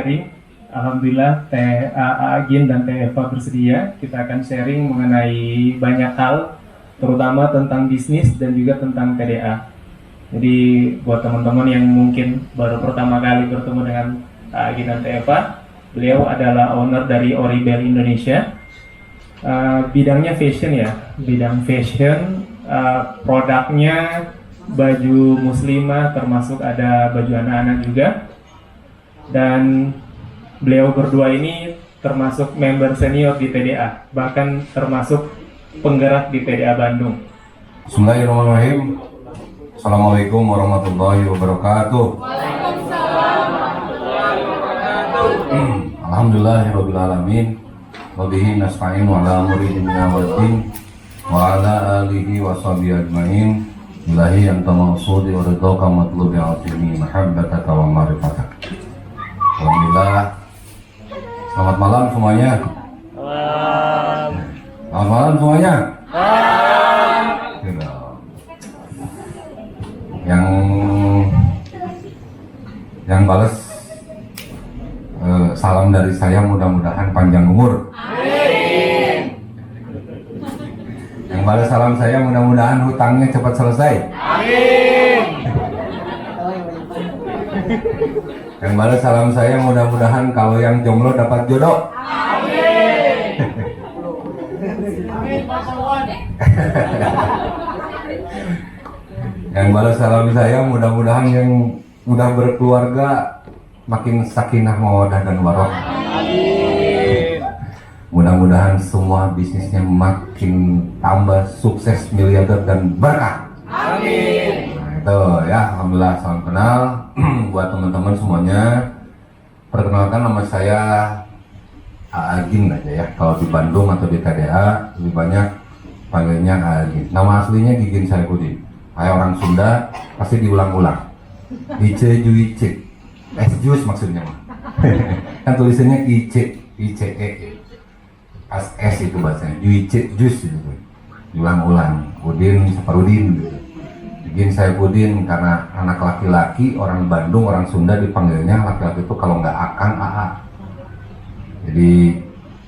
sharing. Alhamdulillah Teh Agin dan Teh Eva bersedia. Kita akan sharing mengenai banyak hal, terutama tentang bisnis dan juga tentang TDA. Jadi buat teman-teman yang mungkin baru pertama kali bertemu dengan Agin dan Teh Eva, beliau adalah owner dari Oribel Indonesia. Bidangnya fashion ya, bidang fashion, produknya baju muslimah, termasuk ada baju anak-anak juga. Dan beliau berdua ini termasuk member senior di TDA, bahkan termasuk penggerak di TDA Bandung. Bismillahirrahmanirrahim. Assalamualaikum warahmatullahi wabarakatuh. Waalaikumsalam warahmatullahi wabarakatuh. Alhamdulillahirabbil alamin. Wa bihi nasta'in wa ala umuri dunya waddin wa ala alihi wa sahbihi ajmain. Ilahi anta maqsudi wa ridhaka matlubi atini mahabbataka wa ma'rifataka. Alhamdulillah. Selamat malam semuanya. Selamat malam semuanya. Yang balas salam dari saya, mudah-mudahan panjang umur. Amin. Yang balas salam saya, mudah-mudahan hutangnya cepat selesai. Amin. Yang balas salam saya, mudah-mudahan kalau yang jomblo dapat jodoh. Amin. Amin. Yang balas salam saya, mudah-mudahan yang udah berkeluarga makin sakinah mawaddah dan warohmah. Mudah-mudahan semua bisnisnya makin tambah sukses, miliarder dan berkah. Amin. Nah itu ya, alhamdulillah, salam kenal. Buat teman-teman semuanya, perkenalkan nama saya Agin aja ya. Kalau di Bandung atau di TDA lebih banyak panggilnya Agin. Nama aslinya Gigin Saifuddin. Saya orang Sunda, pasti diulang-ulang. Ice Juice, es jus maksudnya mah. Kan tulisannya Ice, ICE. Pas S itu bahasanya, Juice, jus gitu. Diulang-ulang, Udin, Saparudin gitu. Gigin Saifuddin karena anak laki-laki, orang Bandung, orang Sunda dipanggilnya laki-laki itu kalau nggak Akang, AA. Jadi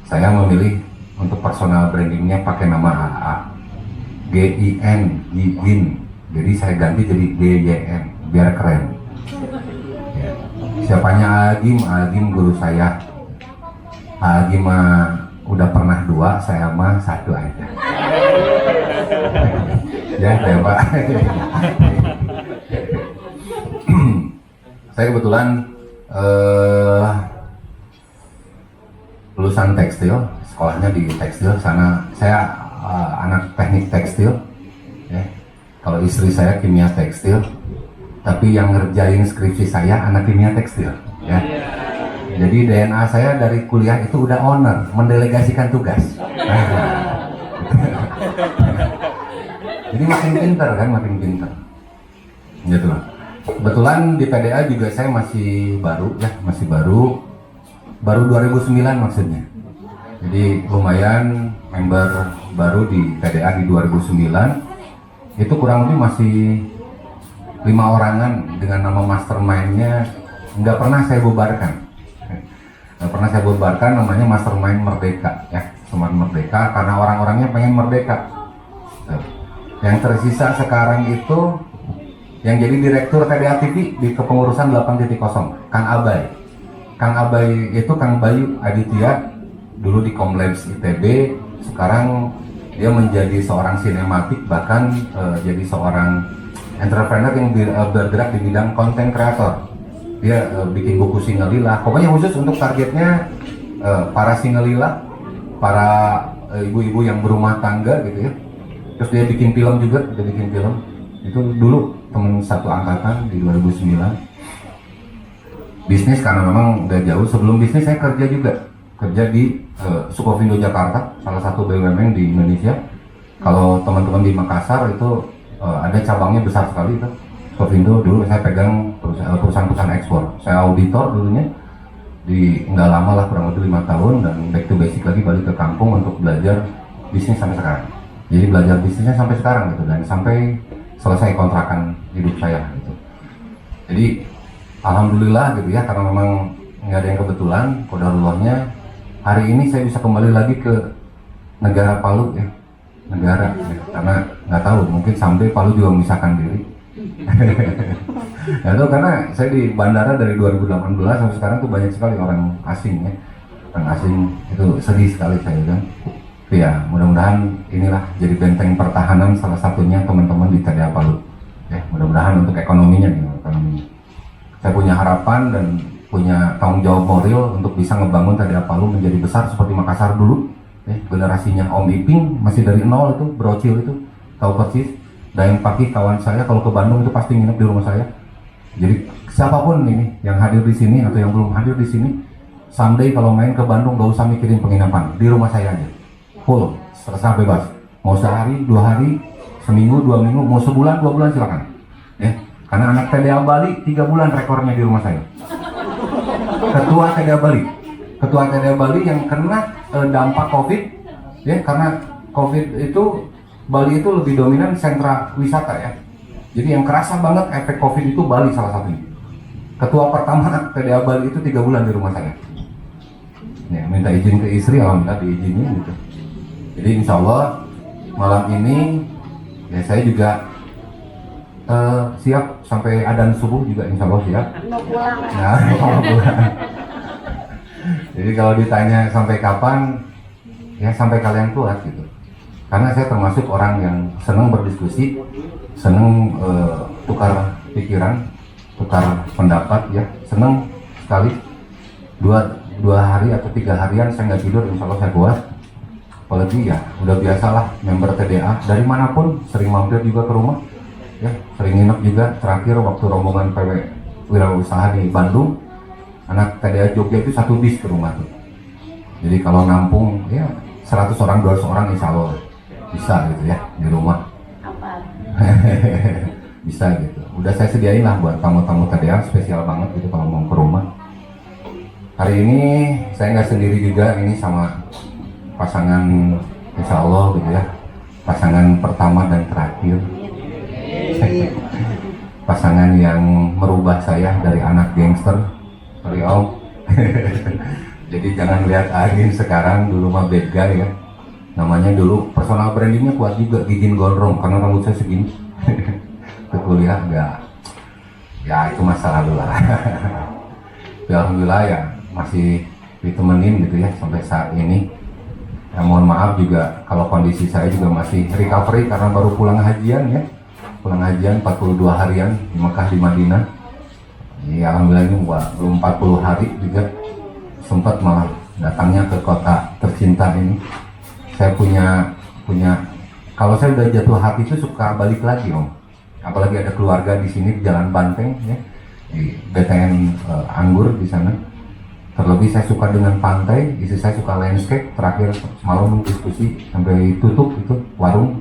saya memilih untuk personal brandingnya pakai nama AA, GIN, Gigin. Jadi saya ganti jadi GYN biar keren. Ya. Siapanya Agim? Agim guru saya. Agim mah udah pernah 2, saya mah 1 aja. Ya, Pak. Saya kebetulan lulusan tekstil, sekolahnya di tekstil sana. Saya anak teknik tekstil. Ya. Kalau istri saya kimia tekstil, tapi yang ngerjain skripsi saya anak kimia tekstil. Ya. Jadi DNA saya dari kuliah itu udah owner, mendelegasikan tugas. Jadi makin pinter kan, makin pinter. Gitu lah. Kebetulan di PDA juga saya masih baru ya, masih baru 2009 maksudnya. Jadi lumayan member baru di PDA di 2009. Itu kurang lebih masih 5 orangan dengan nama mastermind-nya nggak pernah saya bubarkan. Nggak pernah saya bubarkan, namanya Mastermind Merdeka ya, Semangat Merdeka, karena orang-orangnya pengen merdeka. Yang tersisa sekarang itu yang jadi direktur TDA TV di kepengurusan 8.0 Kang Abai. Kang Abai itu Kang Bayu Aditya, dulu di Komlabs ITB, sekarang dia menjadi seorang sinematik, bahkan jadi seorang entrepreneur yang bergerak di bidang konten kreator. Dia bikin buku Singelila, pokoknya khusus untuk targetnya para Singelila, para ibu-ibu yang berumah tangga gitu ya. Terus dia bikin film juga, dia bikin film. Itu dulu teman satu angkatan di 2009. Bisnis karena memang udah jauh, sebelum bisnis saya kerja juga. Kerja di Sukovindo Jakarta, salah satu BUMN di Indonesia. Kalau teman-teman di Makassar itu ada cabangnya besar sekali itu. Sukovindo dulu saya pegang perusahaan-perusahaan ekspor. Saya auditor dulunya, di nggak lama lah, kurang lebih 5 tahun, dan back to basic lagi, balik ke kampung untuk belajar bisnis sampai sekarang. Jadi belajar bisnisnya sampai sekarang gitu, dan sampai selesai kontrakan hidup saya gitu. Jadi alhamdulillah gitu ya, karena memang nggak ada yang kebetulan, qadarullahnya hari ini saya bisa kembali lagi ke negara Palu ya, negara ya. Karena nggak tahu, mungkin someday Palu juga memisahkan diri. Nggak tahu, karena saya di bandara dari 2018 sampai sekarang tuh banyak sekali orang asing ya, orang asing itu sedih sekali saya kan. Tapi ya mudah-mudahan inilah jadi benteng pertahanan salah satunya teman-teman di TDA Palu ya, mudah-mudahan untuk ekonominya nih, ekonominya. Saya punya harapan dan punya tanggung jawab moral untuk bisa ngebangun TDA Palu menjadi besar seperti Makassar dulu ya. Generasinya Om Iping masih dari nol itu, brocil itu, tahu persis. Daeng Pakih kawan saya kalau ke Bandung itu pasti nginep di rumah saya. Jadi siapapun ini yang hadir di sini atau yang belum hadir di sini, someday kalau main ke Bandung gak usah mikirin penginapan, di rumah saya aja, full, serasa bebas. Mau sehari, 2 hari, seminggu, 2 minggu, mau sebulan, 2 bulan silakan. Ya, karena anak TDA Bali 3 bulan rekornya di rumah saya. Ketua TDA Bali yang kena dampak COVID, ya karena COVID itu Bali itu lebih dominan sentra wisata ya. Jadi yang kerasa banget efek COVID itu Bali salah satunya. Ketua pertama TDA Bali itu 3 bulan di rumah saya. Ya, minta izin ke istri, alhamdulillah diizinin gitu. Jadi insya Allah malam ini ya saya juga siap sampai adzan subuh juga insya Allah siap. Nah, mau pulang. Jadi kalau ditanya sampai kapan, ya sampai kalian kuat gitu. Karena saya termasuk orang yang senang berdiskusi, senang tukar pikiran, tukar pendapat ya, senang sekali. Dua hari atau 3 harian saya nggak tidur, insya Allah saya kuat. Apalagi ya udah biasalah member TDA dari manapun, sering mampir juga ke rumah, ya sering nginep juga. Terakhir waktu rombongan PW Wirausaha di Bandung, anak TDA Jogja itu 1 bis ke rumah tuh. Jadi kalau nampung ya 100 orang, 200 orang insya Allah bisa gitu ya di rumah. Bisa gitu. Udah saya sediain lah buat tamu-tamu TDA spesial banget gitu kalau mau ke rumah. Hari ini saya nggak sendiri juga, ini sama pasangan insya Allah gitu ya, pasangan pertama dan terakhir. Pasangan yang merubah saya dari anak gangster, sorry Om. Jadi jangan lihat Agin sekarang, dulu mah bad guy ya. Namanya dulu personal brandingnya kuat juga, gigin gondrong karena rambut saya segini. Ke kuliah enggak, ya itu masa lalu lah. Ya, alhamdulillah ya masih ditemenin gitu ya sampai saat ini. Ya, mohon maaf juga kalau kondisi saya juga masih recovery karena baru pulang hajian ya, pulang hajian 42 harian di Mekah di Madinah. Ya alhamdulillah ini belum 40 hari juga, sempat malah datangnya ke kota tercinta ini. Saya punya kalau saya udah jatuh hati itu suka balik lagi Om, apalagi ada keluarga di sini di Jalan Banteng ya, di BTN Anggur di sana. Terlebih saya suka dengan pantai, istri saya suka landscape. Terakhir semalam diskusi sampai tutup itu warung.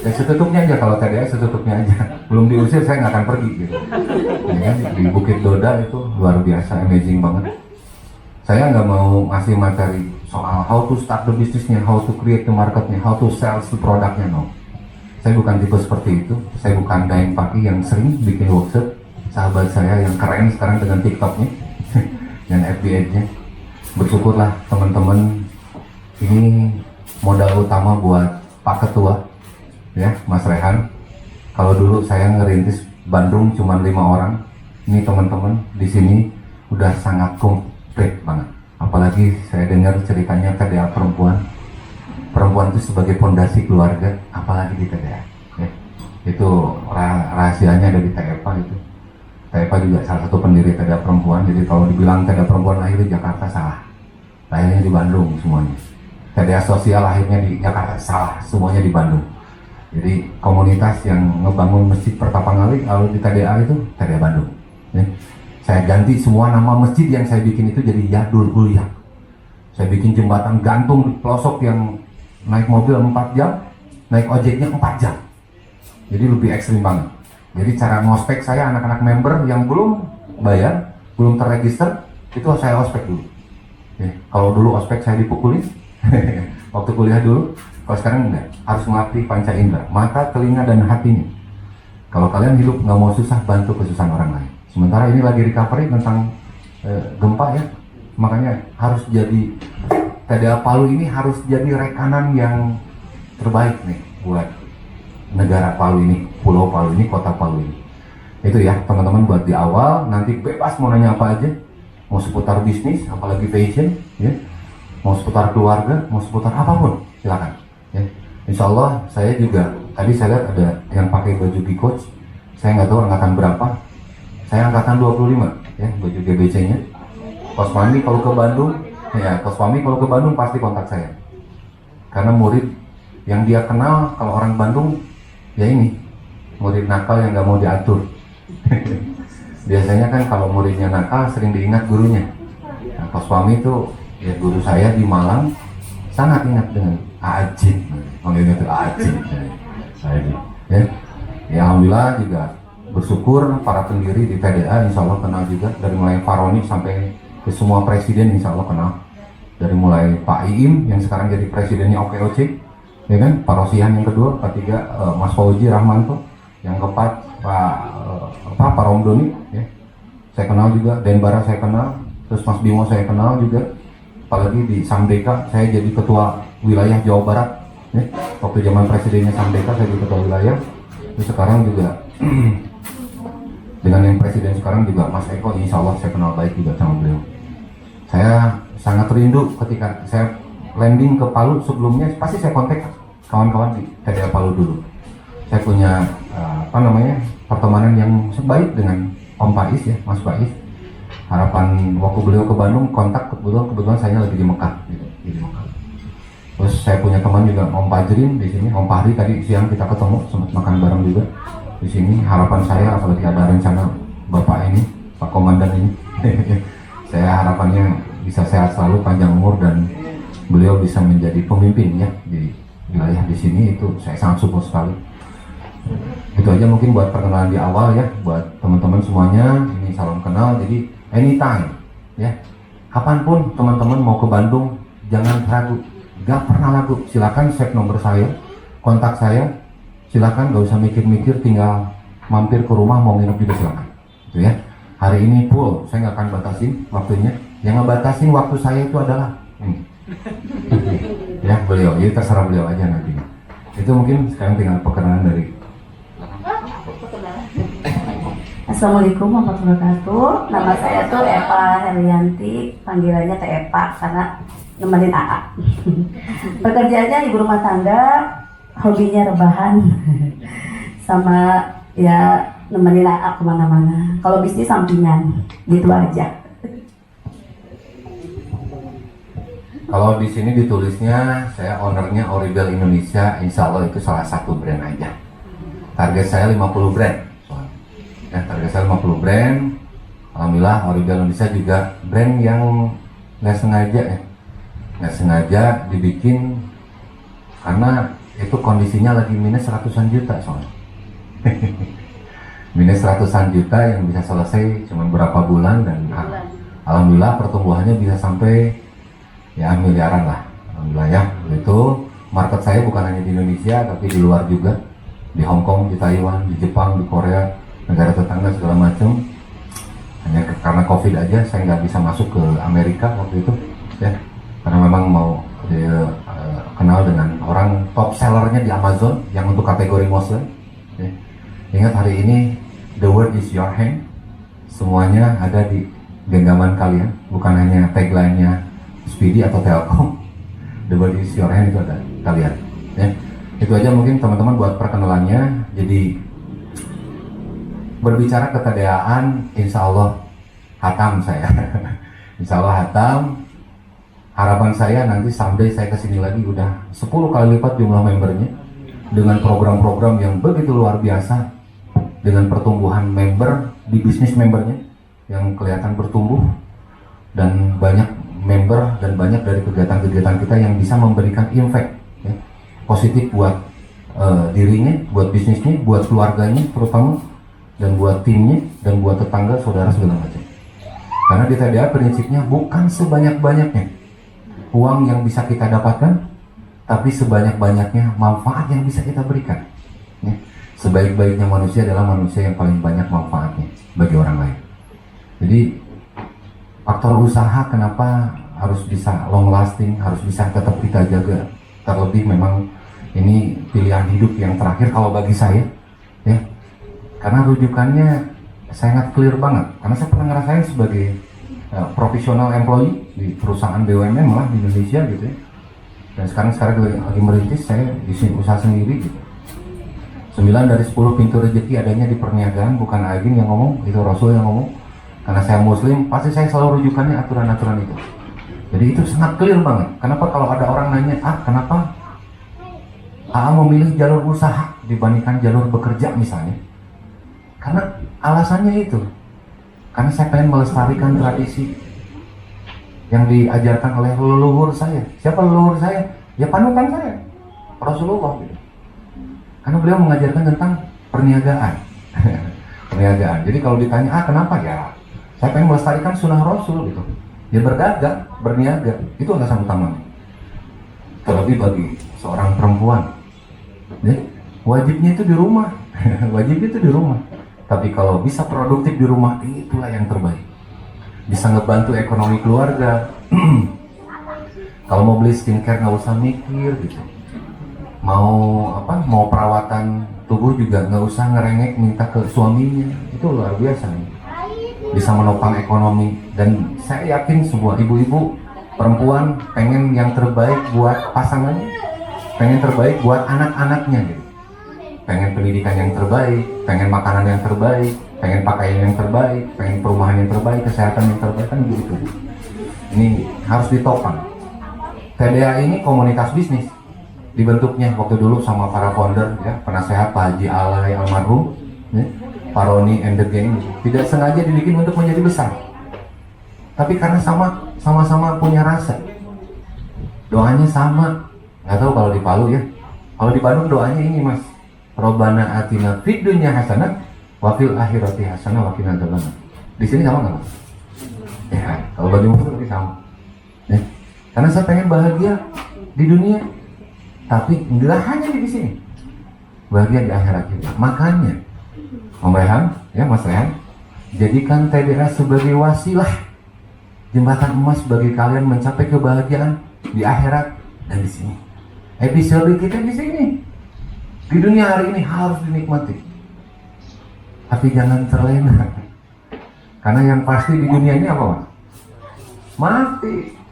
Ya setutupnya aja, kalau TDA setutupnya aja, belum diusir saya nggak akan pergi gitu ya kan. Di Bukit Doda itu luar biasa, amazing banget. Saya nggak mau ngasih materi soal how to start the businessnya, how to create the marketnya, how to sell the produknya, no. Saya bukan tipe seperti itu. Saya bukan Daeng Pakih yang sering bikin workshop. Sahabat saya yang keren sekarang dengan TikToknya dan FB-nya. Bersyukurlah teman-teman, ini modal utama buat Pak Ketua ya, Mas Rehan. Kalau dulu saya ngerintis Bandung cuma 5 orang, ini teman-teman di sini udah sangat komplit banget. Apalagi saya dengar ceritanya TDA perempuan itu sebagai fondasi keluarga, apalagi di TDA ya. Itu rahasianya dari TEPA itu. TEPA juga salah satu pendiri TDA perempuan. Jadi kalau dibilang TDA perempuan lahir di Jakarta salah, lahirnya di Bandung semuanya. TDA sosial lahirnya di Jakarta salah, semuanya di Bandung. Jadi komunitas yang ngebangun masjid Pertapa Ngali kalau di TDA itu TDA Bandung ya. Saya ganti semua nama masjid yang saya bikin itu jadi Yadul Ulya. Saya bikin jembatan gantung di pelosok yang naik mobil 4 jam, naik ojeknya 4 jam. Jadi lebih ekstrim banget. Jadi cara ngospek saya, anak-anak member yang belum bayar, belum terregister, itu saya ospek dulu ya. Kalau dulu ospek saya dipukulin waktu kuliah dulu. Kalau sekarang enggak, harus melatih panca indera, mata, telinga, dan hatinya. Kalau kalian hidup nggak mau susah, bantu kesusahan orang lain. Sementara ini lagi recovery tentang gempa ya. Makanya harus jadi TDA Palu ini harus jadi rekanan yang terbaik nih buat negara Palu ini, Pulau Palu ini, Kota Palu ini. Itu ya teman-teman buat di awal, nanti bebas mau nanya apa aja, mau seputar bisnis, apalagi fashion, ya, mau seputar keluarga, mau seputar apapun, silakan. Ya. Insya Allah saya juga tadi saya lihat ada yang pakai baju G-Coach, saya nggak tahu angkatan berapa, saya angkatan 25, ya baju GBC-nya. Kos Mami kalau ke Bandung, ya Kos Mami kalau ke Bandung pasti kontak saya, karena murid yang dia kenal kalau orang Bandung, ya ini murid nakal yang nggak mau diatur. Biasanya kan kalau muridnya nakal sering diingat gurunya. Nah, Kos Mami itu ya guru saya di Malang, sangat ingat dengan Ajin, manggilnya itu Ajin. Ya, alhamdulillah juga bersyukur para pendiri di PDA insya Allah kenal juga, dari mulai Faroni sampai ke semua presiden insya Allah kenal, dari mulai Pak Iim yang sekarang jadi presidennya OKOC, ya kan, Pak Rosihan yang kedua, ketiga Mas Fauji Rahmanto, yang keempat Pak Romdoni, ya saya kenal juga, Denbara saya kenal, terus Mas Bimo saya kenal juga, apalagi di Samdeka saya jadi ketua wilayah Jawa Barat, ya waktu zaman presidennya Samdeka saya jadi ketua wilayah, terus sekarang juga dengan yang presiden sekarang juga Mas Eko, insya Allah saya kenal baik juga sama beliau. Saya sangat rindu ketika saya landing ke Palu, sebelumnya pasti saya kontak kawan-kawan di TDA Palu dulu. Saya punya pertemanan yang sebaik dengan Om Pais ya, Mas Pais. Harapan waktu beliau ke Bandung kontak, kebetulan saya lagi di Mekah gitu, di Mekah. Terus saya punya teman juga Om Pajrin di sini, Om Fahri tadi siang kita ketemu sempat makan bareng juga di sini. Harapan saya apalagi ada rencana Bapak ini, Pak Komandan ini. Saya harapannya bisa sehat selalu, panjang umur, dan beliau bisa menjadi pemimpin ya di wilayah di sini. Itu saya sangat support sekali. Itu aja mungkin buat perkenalan di awal ya, buat teman-teman semuanya. Ini salam kenal, jadi anytime ya, kapanpun teman-teman mau ke Bandung jangan ragu, gak pernah ragu, silakan save nomor saya, kontak saya, silakan, gak usah mikir-mikir, tinggal mampir ke rumah, mau nginep juga silakan, gitu ya. Hari ini full, saya nggak akan batasin waktunya. Yang ngebatasin waktu saya itu adalah ya beliau, jadi terserah beliau aja nanti. Itu mungkin sekarang tinggal perkenalan dari. Assalamualaikum warahmatullahi wabarakatuh. Nama saya tuh Eva Herianti, panggilannya Teh Epa karena nemenin AA. Pekerjaannya ibu rumah tangga, hobinya rebahan, sama ya nemenin AA kemana-mana. Kalau bisnis sampingan, gitu aja. Kalau di sini ditulisnya saya ownernya Oribel Indonesia, insya Allah itu salah satu brand aja. Target saya 50 brand. Ya, target saya 50 brand. Alhamdulillah Oribel Indonesia juga brand yang nggak sengaja ya, nggak sengaja dibikin karena itu kondisinya lagi minus ratusan juta soalnya. Minus ratusan juta yang bisa selesai cuma berapa bulan, dan alhamdulillah pertumbuhannya bisa sampai ya miliaran lah, alhamdulillah ya. Itu market saya bukan hanya di Indonesia tapi di luar juga, di Hong Kong, di Taiwan, di Jepang, di Korea, negara tetangga segala macam. Hanya karena COVID aja saya nggak bisa masuk ke Amerika waktu itu ya, karena memang mau kenal dengan orang top sellernya di Amazon yang untuk kategori Muslim ya. Ingat hari ini the world is your hand, semuanya ada di genggaman kalian, bukan hanya tagline-nya Speedy atau Telkom. The world is your hand itu ada kalian ya. Itu aja mungkin teman-teman buat perkenalannya. Jadi berbicara ketadaan, insya Allah hatam saya. Insya Allah hatam. Harapan saya nanti someday saya kesini lagi udah 10 kali lipat jumlah membernya, dengan program-program yang begitu luar biasa, dengan pertumbuhan member di bisnis membernya yang kelihatan bertumbuh, dan banyak member dan banyak dari kegiatan-kegiatan kita yang bisa memberikan impact ya, positif buat dirinya, buat bisnisnya, buat keluarganya terutama, dan buat timnya, dan buat tetangga, saudara segala macam. Karena di TDA prinsipnya bukan sebanyak-banyaknya uang yang bisa kita dapatkan, tapi sebanyak-banyaknya manfaat yang bisa kita berikan ya. Sebaik-baiknya manusia adalah manusia yang paling banyak manfaatnya bagi orang lain. Jadi faktor usaha kenapa harus bisa long lasting, harus bisa tetap kita jaga. Terlebih memang ini pilihan hidup yang terakhir kalau bagi saya, ya. Karena rujukannya sangat clear banget. Karena saya pernah ngerasain sebagai profesional employee di perusahaan BUMN malah di Indonesia gitu ya. Dan sekarang lagi merintis, saya di sini usaha sendiri gitu. 9 dari 10 pintu rezeki adanya di perniagaan, bukan Agin yang ngomong, itu Rasul yang ngomong. Karena saya Muslim, pasti saya selalu rujukannya aturan-aturan itu. Jadi itu sangat clear banget. Kenapa kalau ada orang nanya, kenapa AA memilih jalur usaha dibandingkan jalur bekerja misalnya? Karena alasannya itu. Karena saya pengen melestarikan tradisi yang diajarkan oleh leluhur saya. Siapa leluhur saya? Ya panutan saya, Rasulullah gitu. Karena beliau mengajarkan tentang perniagaan. Perniagaan. Jadi kalau ditanya, kenapa ya? Saya pengen melestarikan sunnah Rasul gitu. Ya berdagang, berniaga, itu alasan utamanya. Terlebih bagi seorang perempuan, ya, wajibnya itu di rumah. Wajibnya itu di rumah. Tapi kalau bisa produktif di rumah, itulah yang terbaik. Bisa ngebantu ekonomi keluarga. Kalau mau beli skincare nggak usah mikir gitu. Mau perawatan tubuh juga nggak usah ngerengek minta ke suaminya. Itu luar biasa nih. Bisa menopang ekonomi. Dan saya yakin semua ibu-ibu perempuan pengen yang terbaik buat pasangannya, pengen terbaik buat anak-anaknya gitu. Pengen pendidikan yang terbaik, pengen makanan yang terbaik, pengen pakaian yang terbaik, pengen perumahan yang terbaik, kesehatan yang terbaik, kan begitu. Ini harus ditopang. TDA ini komunitas bisnis, dibentuknya waktu dulu sama para founder ya, penasehat Pak Haji Alay almarhum, ya, Pak Roni and the gang. Tidak sengaja dibikin untuk menjadi besar, tapi karena sama-sama punya rasa, doanya sama. Nggak tahu kalau di Palu ya, kalau di Bandung doanya ini Mas, Robbana atina fid dunya hasanah wa fil akhirati hasanah wa qina adzabannar. Di sini sama nggak Mas? Ya, kalau bagi Muslim berarti sama. Ya. Karena saya pengen bahagia di dunia, tapi nggak hanya di sini, bahagia di akhirat juga. Makanya, Om Rehan, ya Mas Rehan, jadikan TDA sebagai wasilah, jembatan emas bagi kalian mencapai kebahagiaan di akhirat dan di sini. Episode kita di sini, di dunia hari ini harus dinikmati, tapi jangan terlena. Karena yang pasti di dunia ini apa Mas? Mati.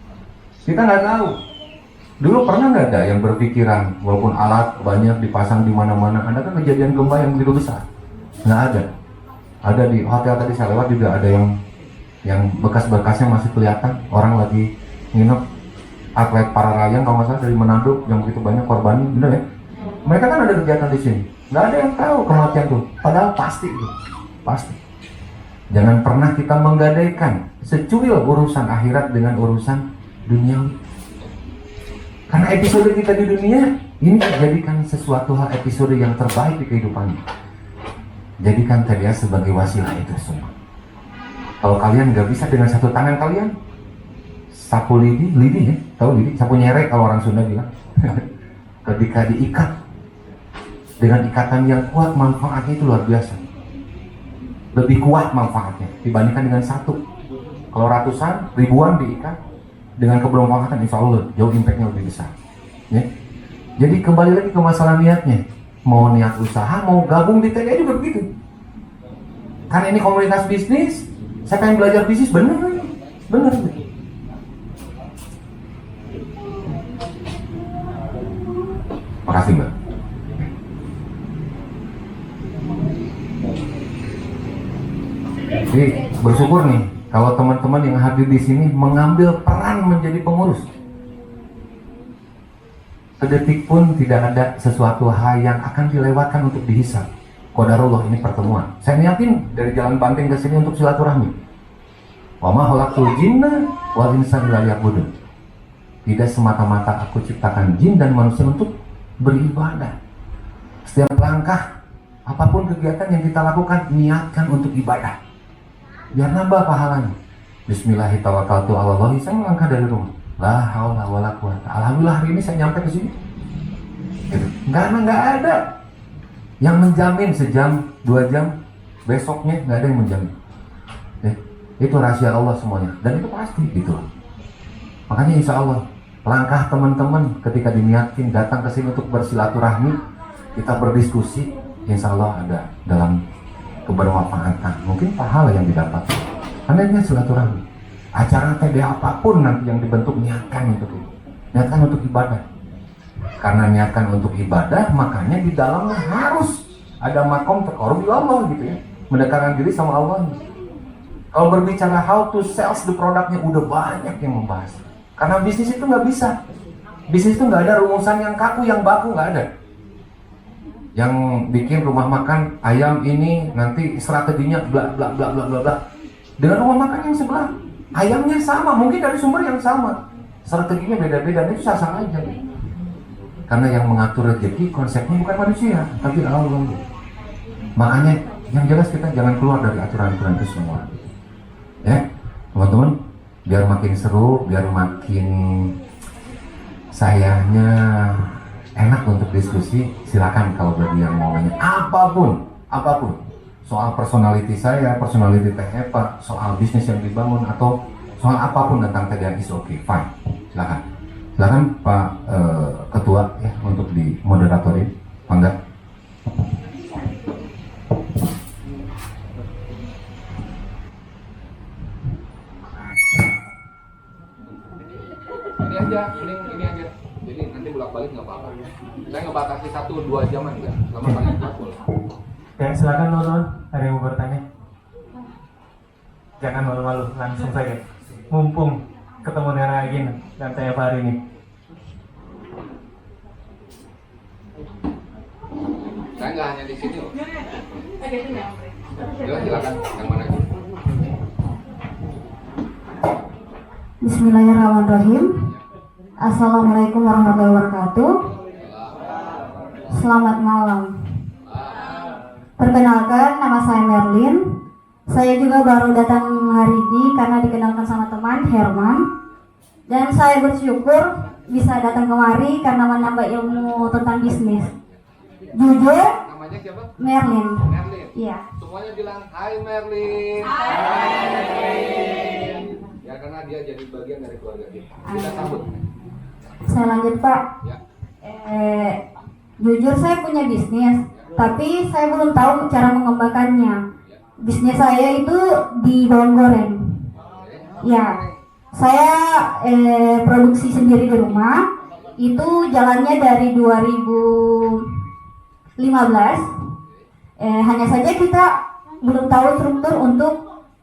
Kita nggak tahu. Dulu pernah nggak ada yang berpikiran, walaupun alat banyak dipasang di mana-mana, ada kan kejadian gempa yang begitu besar? Nggak ada. Ada di hotel tadi saya lewat juga ada yang bekas-bekasnya masih kelihatan, orang lagi nginep, atlet para layang kalau nggak salah dari Manado yang begitu banyak korban, bener ya? Mereka kan ada kegiatan di sini, nggak ada yang tahu kematian tuh, padahal pasti itu, pasti. Jangan pernah kita menggadaikan secuil urusan akhirat dengan urusan duniawi. Karena episode kita di dunia ini jadikan sesuatu hal episode yang terbaik di kehidupannya. Jadikan TDA sebagai wasilah itu semua. Kalau kalian nggak bisa dengan satu tangan kalian, sapu lidi ya, tahu lidi, sapu nyerek kalau orang Sunda bilang. Ketika diikat dengan ikatan yang kuat, manfaatnya itu luar biasa. Lebih kuat manfaatnya dibandingkan dengan satu. Kalau ratusan, ribuan diikat dengan kebermanfaatan, insya Allah jauh impactnya lebih besar. Ya. Jadi kembali lagi ke masalah niatnya. Mau niat usaha, mau gabung di TDA juga begitu. Karena ini komunitas bisnis, saya pengen belajar bisnis, bener. Makasih Mbak. Jadi bersyukur nih kalau teman-teman yang hadir di sini mengambil peran menjadi pengurus. Sedetik pun tidak ada sesuatu hal yang akan dilewatkan untuk dihisab. Qadarullah, ini pertemuan. Saya niatin dari Jalan Banting ke sini untuk silaturahmi. Wa ma khalaqtul jinna wal insa illa liya'budun. Tidak semata-mata aku ciptakan jin dan manusia untuk beribadah. Setiap langkah, apapun kegiatan yang kita lakukan, niatkan untuk ibadah. Biar nambah pahalanya. Bismillahirrahmanirrahim. Saya melangkah dari rumah. La haula wala quwata. Alhamdulillah hari ini saya nyampe ke sini. Gitu. Nggak ada yang menjamin sejam, 2 jam, besoknya nggak ada yang menjamin. Itu rahasia Allah semuanya, dan itu pasti gitu. Makanya insya Allah langkah teman-teman ketika diniatin datang ke sini untuk bersilaturahmi, kita berdiskusi, insya Allah ada dalam kebermanfaatan, mungkin pahala yang didapat. Karena ini silaturahmi. Acara TD apapun nanti yang dibentuk, niatkan untuk itu, niatkan untuk ibadah. Karena niatkan untuk ibadah, makanya di dalamnya harus ada makom taqarrub ila Allah gitu ya, mendekatkan diri sama Allah. Kalau berbicara how to sales the produknya udah banyak yang membahas. Karena bisnis itu nggak bisa. Bisnis itu nggak ada rumusan yang kaku, yang baku, nggak ada. Yang bikin rumah makan ayam ini nanti strateginya bla bla bla bla bla bla. Dengan rumah makan yang sebelah, ayamnya sama, mungkin dari sumber yang sama, strateginya beda-beda, itu sah-sah aja. Karena yang mengatur rezeki konsepnya bukan manusia, tapi Allah. Makanya yang jelas kita jangan keluar dari aturan-aturan itu semua. Ya, teman-teman, biar makin seru, biar makin sayangnya enak untuk diskusi, silakan kalau bagi yang mau nanya apapun soal personality saya, personality Teh Epa, soal bisnis yang dibangun atau soal apapun tentang TDA is okay, fine, silakan Pak Ketua ya untuk dimoderatorin, mangga. Ini aja. Jadi nanti bolak-balik nggak apa-apa. Saya ngebatasi 1-2 jaman enggak, lama kali 40. Ya, silakan teman-teman, ada yang mau bertanya? Jangan malu-malu, langsung saja. Mumpung ketemu dengan Agin dan Teh Epa hari ini. Saya nggak hanya di sini loh. Silakan, yang mana aja. Bismillahirrahmanirrahim. Assalamualaikum warahmatullahi wabarakatuh. Selamat malam. Perkenalkan, nama saya Merlin. Saya juga baru datang hari ini karena dikenalkan sama teman Herman. Dan saya bersyukur bisa datang kemari karena menambah ilmu tentang bisnis. Jujur, Namanya siapa? Merlin. Merlin. Iya. Semuanya bilang Hai Merlin. Ya karena dia jadi bagian dari keluarga kita. Kita sambut. Saya lanjut, Pak. Ya. Jujur saya punya bisnis, tapi saya belum tahu cara mengembangkannya. Bisnis saya itu di bawang goreng. Ya, saya produksi sendiri di rumah. Itu jalannya dari 2015. Hanya saja kita belum tahu struktur untuk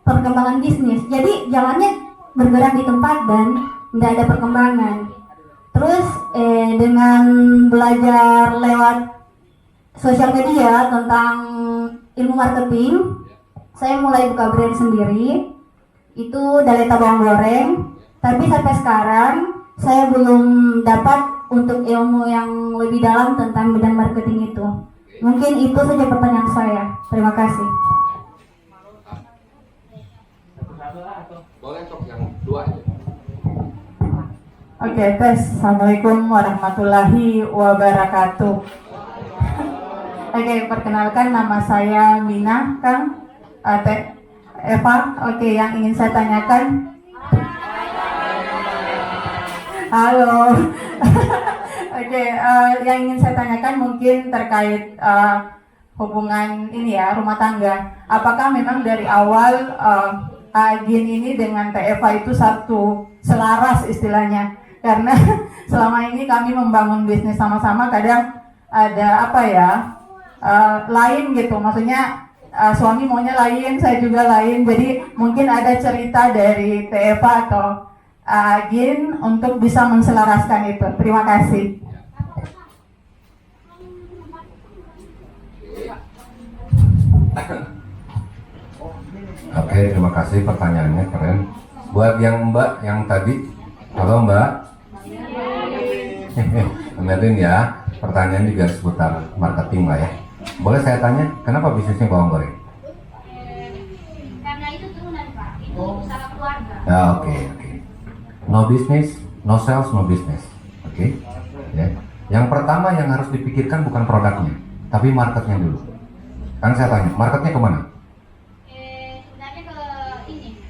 perkembangan bisnis. Jadi jalannya bergerak di tempat dan tidak ada perkembangan. Terus dengan belajar lewat sosial media tentang ilmu marketing, saya mulai buka brand sendiri. Itu Daleta Bawang Goreng. Tapi sampai sekarang saya belum dapat untuk ilmu yang lebih dalam tentang bidang marketing itu. Mungkin itu saja pertanyaan saya. Terima kasih. Boleh sok yang 2 aja. Oke, tes. Assalamualaikum warahmatullahi wabarakatuh. Oke, perkenalkan nama saya Mina, Kang. Teh Eva. Oke, yang ingin saya tanyakan. Halo. Oke, yang ingin saya tanyakan mungkin terkait hubungan ini ya, rumah tangga. Apakah memang dari awal Agin ini dengan Teh Eva itu satu selaras istilahnya? Karena selama ini kami membangun bisnis sama-sama, kadang ada apa ya, lain gitu, maksudnya suami maunya lain, saya juga lain. Jadi mungkin ada cerita dari Teh Eva atau Agin untuk bisa menselaraskan itu. Terima kasih. Oke, terima kasih pertanyaannya, keren. Buat yang Mbak yang tadi, halo Mbak. Merlin ya, pertanyaan juga seputar marketing lah ya. Boleh saya tanya, kenapa bisnisnya bawang goreng? Karena itu turunan Pak, itu usaha keluarga. Ya, oke. No business, no sales, no business. Oke. Ya. Yang pertama yang harus dipikirkan bukan produknya, tapi marketnya dulu. Kan saya tanya, marketnya kemana? Sebenarnya ke ini,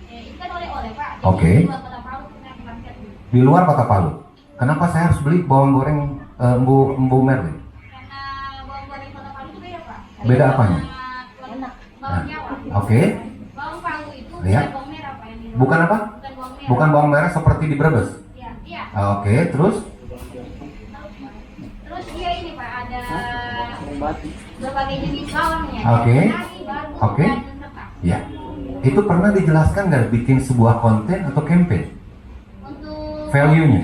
Oke. Di luar Kota Palu kita parkir dulu. Di luar Kota Palu. Kenapa saya harus beli bawang goreng Mbu Merlin? Karena bawang goreng Kota Palu itu beda, Pak. Beda apanya? Sama bawang Jawa. Oke. Bawang Palu itu Iya. bukan bawang merah, Pak, yang di luar. Bukan apa? Bukan bawang merah. Bukan bawang merah seperti di Brebes. Iya, iya. Oke, terus? Terus dia ini, Pak, ada berbagai jenis bawangnya. Oke. Nasi, baru, Oke. dan tetap. Ya. Itu pernah dijelaskan nggak bikin sebuah konten atau campaign? Untuk Value-nya?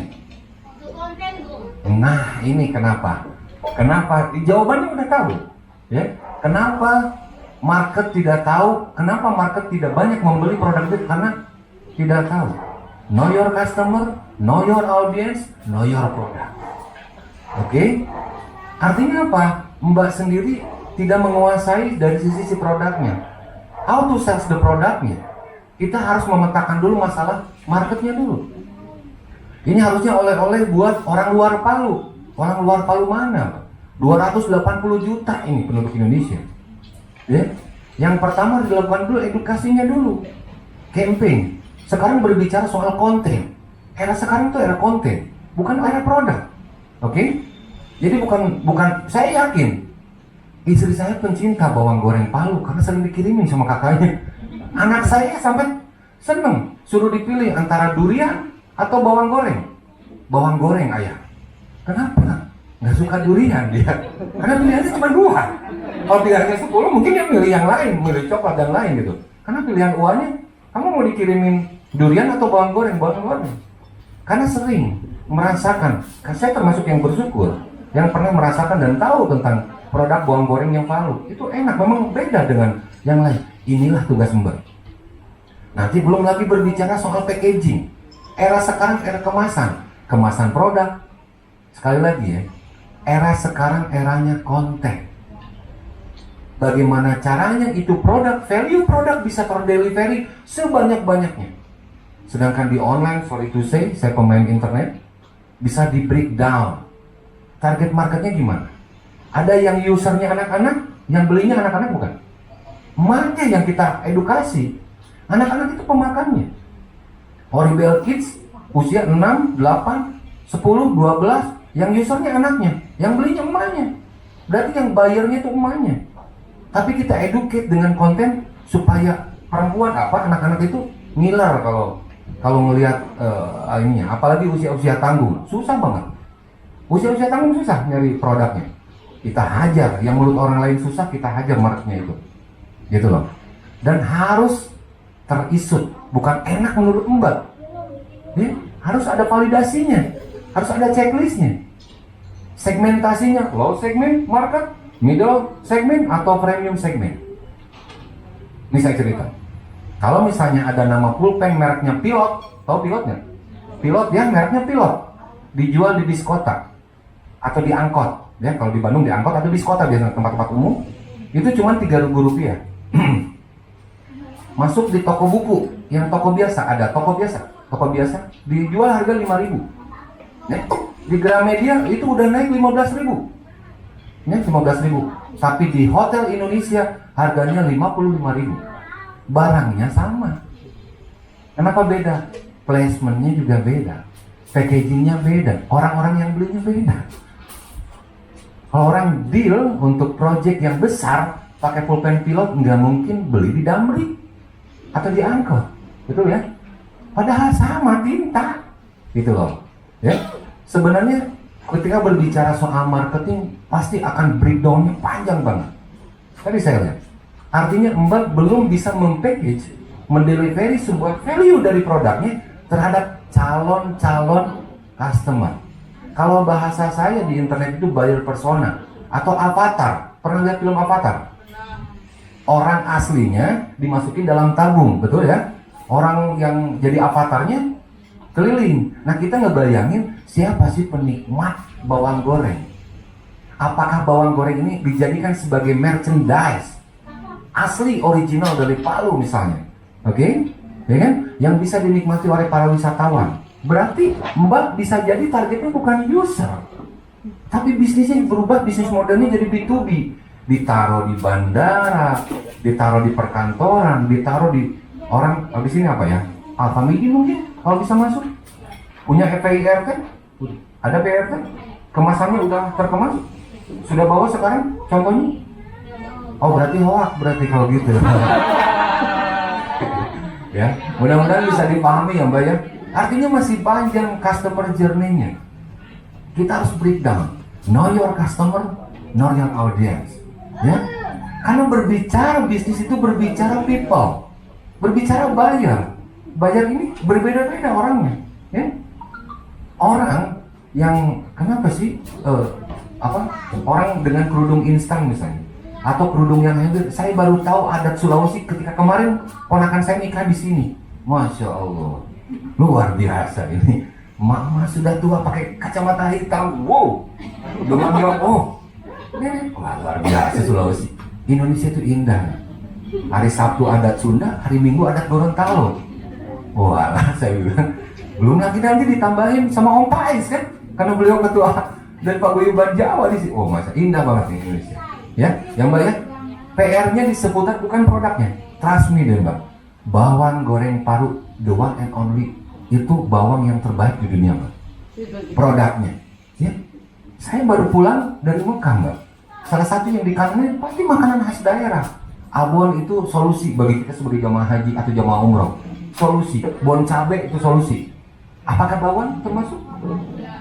untuk konten belum. Nah, ini kenapa? Kenapa? Jawabannya udah tahu. Ya. Kenapa market tidak tahu? Kenapa market tidak banyak membeli produk itu? Karena tidak tahu. Know your customer, know your audience, know your product. Oke? Artinya apa? Mbak sendiri tidak menguasai dari sisi produknya. How to sell the produknya? Kita harus memetakan dulu masalah marketnya dulu. Ini harusnya oleh-oleh buat orang luar Palu. Orang luar Palu mana? 280 juta ini penduduk Indonesia. Ya? Yang pertama dilakukan dulu edukasinya dulu. Campaign. Sekarang berbicara soal konten. Era sekarang itu era konten, bukan era produk. Oke? Jadi bukan saya yakin istri saya pencinta bawang goreng Palu karena sering dikirimin sama kakaknya. Anak saya sampai seneng suruh dipilih antara durian atau bawang goreng. Bawang goreng ayah. Kenapa? Nggak suka durian dia. Karena pilihannya cuma 2. Kalau pilihannya 10 mungkin dia milih yang lain, milih coklat dan lain gitu. Karena pilihan uangnya, kamu mau dikirimin durian atau bawang goreng? Bawang goreng. Karena sering merasakan, saya termasuk yang bersyukur yang pernah merasakan dan tahu tentang produk bawang goreng yang Palu. Itu enak, memang beda dengan yang lain. Inilah tugas Mbak. Nanti belum lagi berbicara soal packaging. Era sekarang era kemasan. Kemasan produk. Sekali lagi ya, era sekarang eranya konten. Bagaimana caranya itu produk, value produk bisa terdelivery sebanyak-banyaknya. Sedangkan di online, sorry to say, saya pemain internet, bisa di breakdown. Target marketnya gimana? Ada yang usernya anak-anak, yang belinya anak-anak bukan? Mana yang kita edukasi? Anak-anak itu pemakannya. Horrible Kids, usia 6, 8, 10, 12, yang usernya anaknya, yang belinya emaknya. Berarti yang bayarnya itu emaknya. Tapi kita educate dengan konten supaya perempuan anak-anak itu ngiler kalau ngelihat ininya, apalagi usia-usia tanggung, susah banget. Usia-usia tanggung susah nyari produknya. Kita hajar, yang mulut orang lain susah kita hajar marketnya itu, gitu loh. Dan harus terisut, bukan enak menurut Mbak. Ya, harus ada validasinya, harus ada checklistnya, segmentasinya, low segment market, middle segment atau premium segment. Ini saya cerita. Kalau misalnya ada nama pulpen mereknya Pilot, tahu Pilotnya? Pilot ya, mereknya Pilot, dijual di diskota atau di angkot. Ya, kalau di Bandung di angkot atau di diskota biasanya tempat-tempat umum, itu cuma Rp3.000. Masuk di toko buku, yang toko biasa ada toko biasa dijual harga Rp5.000. Ya, di Gramedia itu udah naik Rp15.000. Ya, Rp15.000. Tapi di Hotel Indonesia harganya Rp55.000. Barangnya sama. Kenapa beda? Placementnya juga beda, packagingnya beda, orang-orang yang belinya beda. Kalau orang deal untuk project yang besar pakai pulpen Pilot, nggak mungkin beli di Damri atau di angkot, betul ya? Padahal sama tinta, gitu loh. Ya, sebenarnya ketika berbicara soal marketing pasti akan breakdownnya panjang banget. Tadi saya lihat, artinya Mbak belum bisa mempackage, mendelivery sebuah value dari produknya terhadap calon-calon customer. Kalau bahasa saya di internet itu buyer persona atau avatar. Pernah lihat film Avatar? Orang aslinya dimasukin dalam tabung, betul ya? Orang yang jadi avatarnya keliling. Nah, kita ngebayangin siapa sih penikmat bawang goreng? Apakah bawang goreng ini dijadikan sebagai merchandise asli original dari Palu misalnya? Oke? Ya kan? Yang bisa dinikmati oleh para wisatawan. Berarti Mbak bisa jadi targetnya bukan user, tapi bisnisnya berubah, bisnis modelnya jadi B2B. Ditaruh di bandara, ditaruh di perkantoran, ditaruh di orang, di sini apa ya? Alfamidi mungkin kalau bisa masuk. Punya FPIR kan? Ada PR kan? Kemasannya udah terkemas? Sudah bawa sekarang contohnya? Oh berarti hoax berarti kalau gitu. Ya, mudah-mudahan bisa dipahami ya Mbak ya. Artinya masih panjang customer journey-nya. Kita harus breakdown. Know your customer, know your audience. Ya, karena berbicara bisnis itu berbicara people, berbicara buyer. Buyer ini berbeda-beda orangnya. Ya, orang yang kenapa sih orang dengan kerudung instan misalnya, atau kerudung yang handal. Saya baru tahu adat Sulawesi ketika kemarin ponakan saya nikah di sini. Masya Allah, luar biasa ini. Mama sudah tua pakai kacamata hitam. Wow, udah manggil nenek. Wah, luar biasa Sulawesi. Indonesia itu indah. Hari Sabtu adat Sunda, hari Minggu adat Gorontalo. Wah, saya bilang belum lagi nanti ditambahin sama Om Pais kan, karena beliau ketua dan paguyuban Jawa di sini. Oh masa indah banget nih Indonesia. Ya, yang Mbak ya, PR-nya di seputar bukan produknya. Trust me deh Mbak, bawang goreng Paru, the one and only, itu bawang yang terbaik di dunia Mbak. Produknya, ya. Saya baru pulang dari Mekah Mbak. Salah satu yang dikangenin pasti makanan khas daerah. Abon itu solusi bagi kita sebagai jamaah haji atau jamaah umroh. Solusi, bon cabe itu solusi. Apakah bawang termasuk?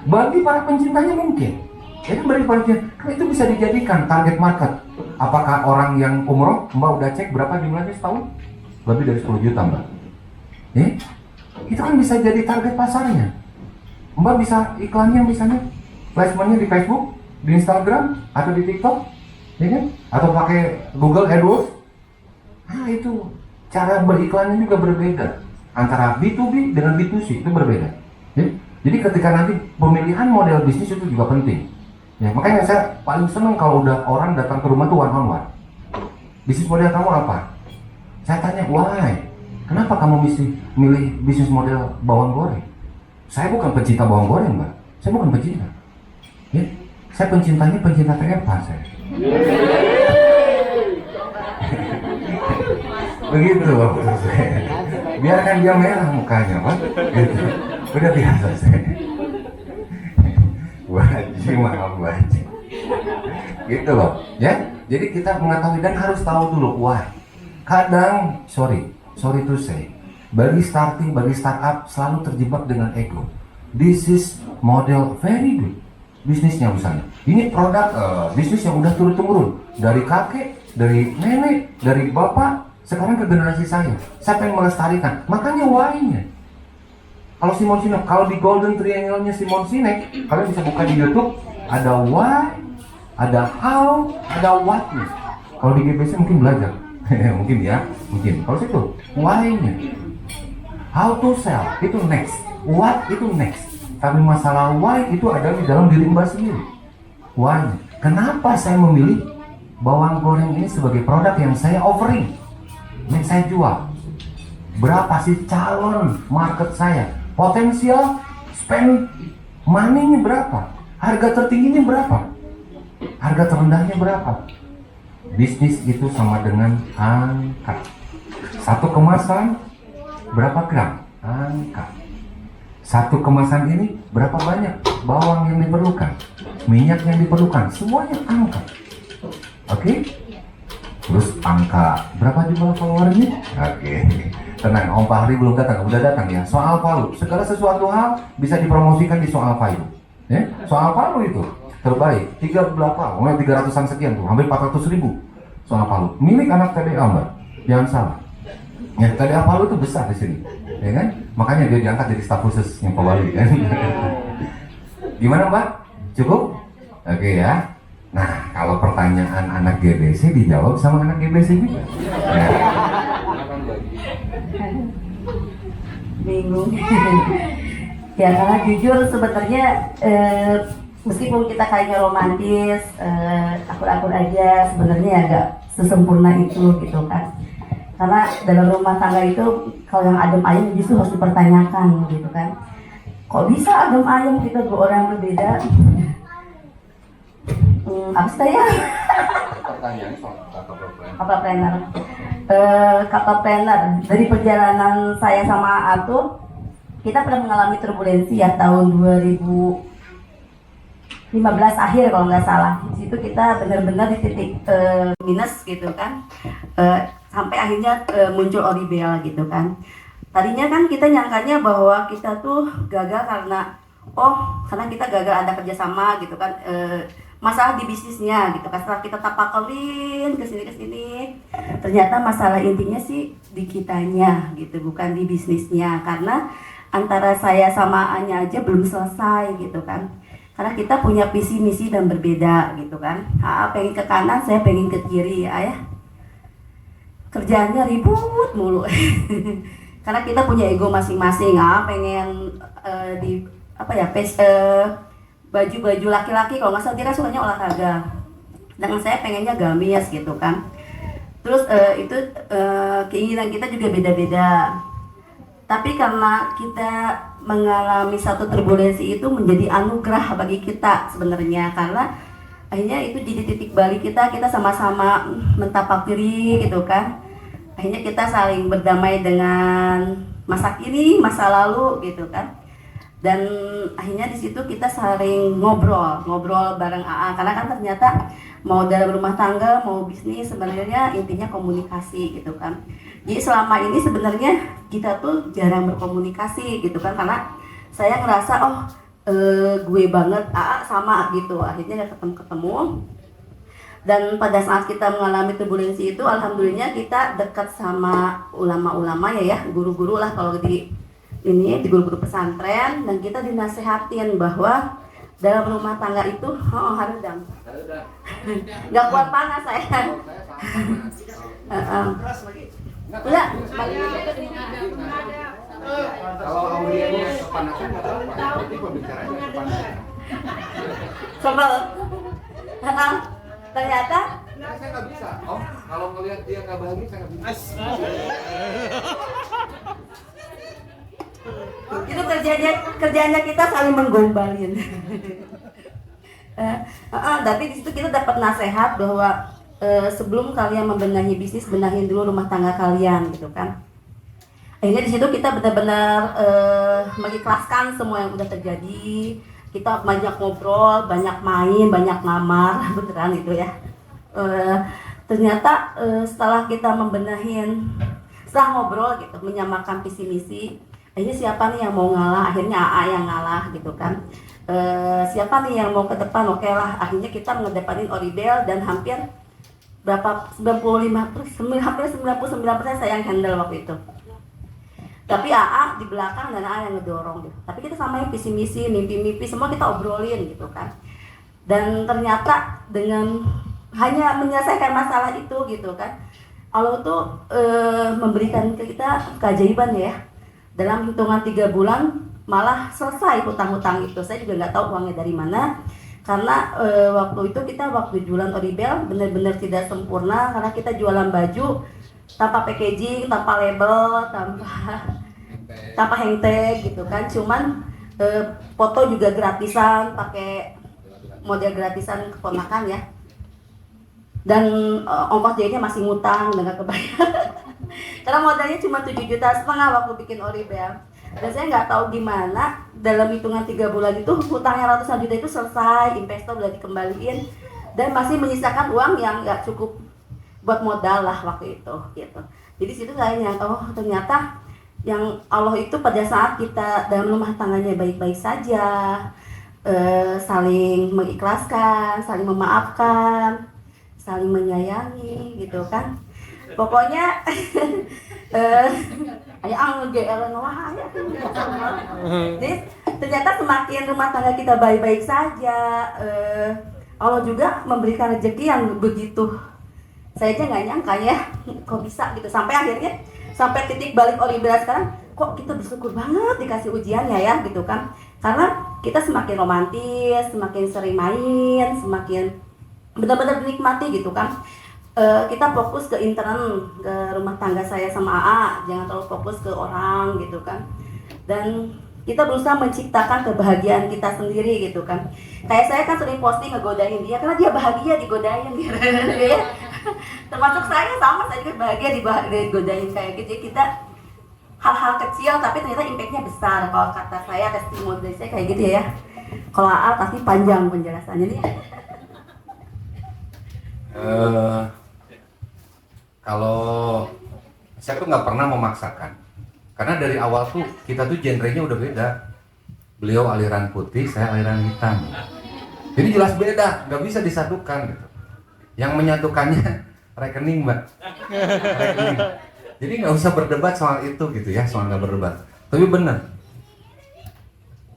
Bagi para pencintanya mungkin. Jadi beri pengertian, karena itu bisa dijadikan target market. Apakah orang yang umroh, Mbak udah cek berapa jumlahnya setahun? Lebih dari 10 juta Mbak. Itu kan bisa jadi target pasarnya. Mbak bisa iklannya misalnya, placementnya di Facebook, di Instagram, atau di TikTok, ya kan? Atau pakai Google AdWords. Nah itu, cara beriklannya juga berbeda. Antara B2B dengan B2C itu berbeda. Ya? Jadi ketika nanti pemilihan model bisnis itu juga penting. Ya, makanya saya paling senang kalau udah orang datang ke rumah tuh one on one. Bisnis model kamu apa? Saya tanya, why? Kenapa kamu milih bisnis model bawang goreng? Saya bukan pencinta bawang goreng, Mbak. Saya bukan pencinta. Ya, saya pencinta TFA saya. Begitu Bapak. Biarkan dia merah mukanya, Pak. Gitu. Udah biasa saya. Wajib, maaf wajib. Gitu loh, ya. Jadi kita mengetahui dan harus tahu dulu why. Kadang, sorry to say, bagi startup selalu terjebak dengan ego. This is model very good. Bisnisnya misalnya, ini produk bisnis yang udah turun-temurun dari kakek, dari nenek, dari bapak, sekarang ke generasi saya. Siapa yang melestarikan? Makanya why-nya. Kalau Simon Sinek, kalau di Golden Triangle-nya Simon Sinek, kalian bisa buka di YouTube, ada why, ada how, ada what-nya. Kalau di GBC mungkin belajar, mungkin ya, mungkin. Kalau situ, why-nya, how to sell itu next, what itu next. Tapi masalah why itu ada di dalam diri Mbak sendiri. Why-nya, kenapa saya memilih bawang goreng ini sebagai produk yang saya offering, yang saya jual? Berapa sih calon market saya? Potensial spend money-nya berapa? Harga tertingginya berapa? Harga terendahnya berapa? Bisnis itu sama dengan angka. Satu kemasan berapa gram? Angka. Satu kemasan ini berapa banyak bawang yang diperlukan? Minyak yang diperlukan? Semuanya angka. Oke? Terus angka berapa jumlah followernya? Oke. Tenang, Om Fahri belum datang, udah datang ya. Soal Palu, segala sesuatu hal bisa dipromosikan di soal Palu. Ya? Soal Palu itu terbaik, 300-an sekian tuh, hampir 400.000 soal Palu. Milik anak TDA Mbak, jangan salah. Ya, TDA Palu itu besar di sini, ya kan? Makanya dia diangkat jadi staf khusus yang Bali kan. Gimana Mbak? Cukup? Oke ya. Nah, kalau pertanyaan anak GBC dijawab sama anak GBC juga. Ya. Bingung. Ya karena jujur sebenarnya meskipun kita kayaknya romantis, akur-akur aja, sebenarnya agak sesempurna itu gitu kan. Karena dalam rumah tangga itu kalau yang adem ayem justru harus dipertanyakan gitu kan. Kok bisa adem ayem kita dua orang berbeda? Apa sih ya? Pertanyaan soal Apa planner? kapal planner. Dari perjalanan saya sama AA tuh kita pernah mengalami turbulensi ya tahun 2015 akhir kalau nggak salah. Di situ kita benar-benar di titik minus gitu kan, sampai akhirnya muncul Oribel gitu kan. Tadinya kan kita nyangkanya bahwa kita tuh gagal karena kita gagal ada kerjasama gitu kan, masalah di bisnisnya gitu kan. Setelah kita tapakelin kesini ternyata masalah intinya sih di kitanya gitu, bukan di bisnisnya. Karena antara saya sama A-nya aja belum selesai gitu kan, karena kita punya visi misi dan berbeda gitu kan. A pengen ke kanan, saya pengen ke kiri. Ayah kerjaannya ribut mulu karena kita punya ego masing-masing. A pengen baju laki-laki, kalau nggak salah dia kan sukanya olahraga, dengan saya pengennya gamis gitu kan. Terus keinginan kita juga beda-beda. Tapi karena kita mengalami satu turbulensi itu menjadi anugerah bagi kita sebenarnya, karena akhirnya itu jadi titik balik kita sama-sama mentapakiri gitu kan. Akhirnya kita saling berdamai dengan masa kini, masa lalu gitu kan. Dan akhirnya di situ kita saling ngobrol bareng AA, karena kan ternyata mau dalam rumah tangga mau bisnis sebenarnya intinya komunikasi gitu kan. Jadi selama ini sebenarnya kita tuh jarang berkomunikasi gitu kan, karena saya ngerasa gue banget AA sama gitu, akhirnya gak ketemu. Dan pada saat kita mengalami turbulensi itu, alhamdulillah kita dekat sama ulama-ulama ya, guru-guru lah kalau di guru-guru pesantren, dan kita dinasehatin bahwa dalam rumah tangga itu harus nggak kuat panas saya. Enggak, Kalau audiennya kepanasan nggak apa-apa, berarti pembicaranya kepanasan. sebel. Ternyata Nah, saya nggak bisa, Om. Kalau ngelihat dia nggak bahagia, saya nggak bisa. itu kerjanya kita saling menggombalin. Tapi di situ kita dapat nasihat bahwa sebelum kalian membenahi bisnis, benahin dulu rumah tangga kalian gitu kan. Akhirnya di situ kita benar-benar mengikhlaskan semua yang udah terjadi. Kita banyak ngobrol, banyak main, banyak ngamar, beneran itu ya. Ternyata setelah kita setelah ngobrol gitu, menyamakan visi misi, akhirnya siapa nih yang mau ngalah? Akhirnya AA yang ngalah gitu kan. Siapa nih yang mau ke depan? Oke lah, akhirnya kita mengedepanin Oribel, dan hampir 99% saya yang handle waktu itu. Tapi AA di belakang dan AA yang ngedorong gitu. Tapi kita samain visi misi, mimpi-mimpi, semua kita obrolin gitu kan. Dan ternyata dengan hanya menyelesaikan masalah itu gitu kan, Allah tuh memberikan ke kita keajaiban ya. Dalam hitungan 3 bulan malah selesai hutang-hutang itu. Saya juga nggak tahu uangnya dari mana, karena waktu itu kita jualan Oribel benar-benar tidak sempurna, karena kita jualan baju tanpa packaging, tanpa label, tanpa hang tag gitu kan. Cuman foto juga gratisan, pakai model gratisan keponakan ya. Dan ongkos jahitnya masih ngutang dan gak kebayar. Karena modalnya cuma 7,5 juta waktu bikin Oribel. Dan saya nggak tahu gimana dalam hitungan 3 bulan itu hutangnya ratusan juta itu selesai, investor udah dikembaliin, dan masih menyisakan uang yang nggak cukup buat modal lah waktu itu gitu. Jadi situ saya nyangka, ternyata yang Allah itu pada saat kita dalam rumah tangganya baik-baik saja, saling mengikhlaskan, saling memaafkan, saling menyayangi gitu kan. Pokoknya jadi ternyata semakin rumah tangga kita baik-baik saja, Allah juga memberikan rezeki yang begitu, saya aja nggak nyangka ya, kok bisa gitu. Sampai titik balik Oribel sekarang, kok kita bersyukur banget dikasih ujiannya ya gitu kan. Karena kita semakin romantis, semakin sering main, semakin benar-benar menikmati gitu kan. Kita fokus ke intern, ke rumah tangga saya sama AA, jangan terlalu fokus ke orang gitu kan. Dan kita berusaha menciptakan kebahagiaan kita sendiri gitu kan. Kayak saya kan sering posting ngegodain dia, karena dia bahagia digodain gitu ya. Termasuk saya sama, saya juga bahagia digodain kayak gitu. Jadi kita hal-hal kecil tapi ternyata impactnya besar. Kalau kata saya, testimoni dari saya kayak gitu ya. Kalau AA pasti panjang penjelasannya nih. Kalau saya tuh nggak pernah memaksakan, karena dari awal tuh kita tuh genrenya udah beda. Beliau aliran putih, saya aliran hitam. Jadi jelas beda, nggak bisa disatukan gitu. Yang menyatukannya rekening, Mbak. Rekening. Jadi nggak usah berdebat soal itu gitu ya, soal nggak berdebat. Tapi benar,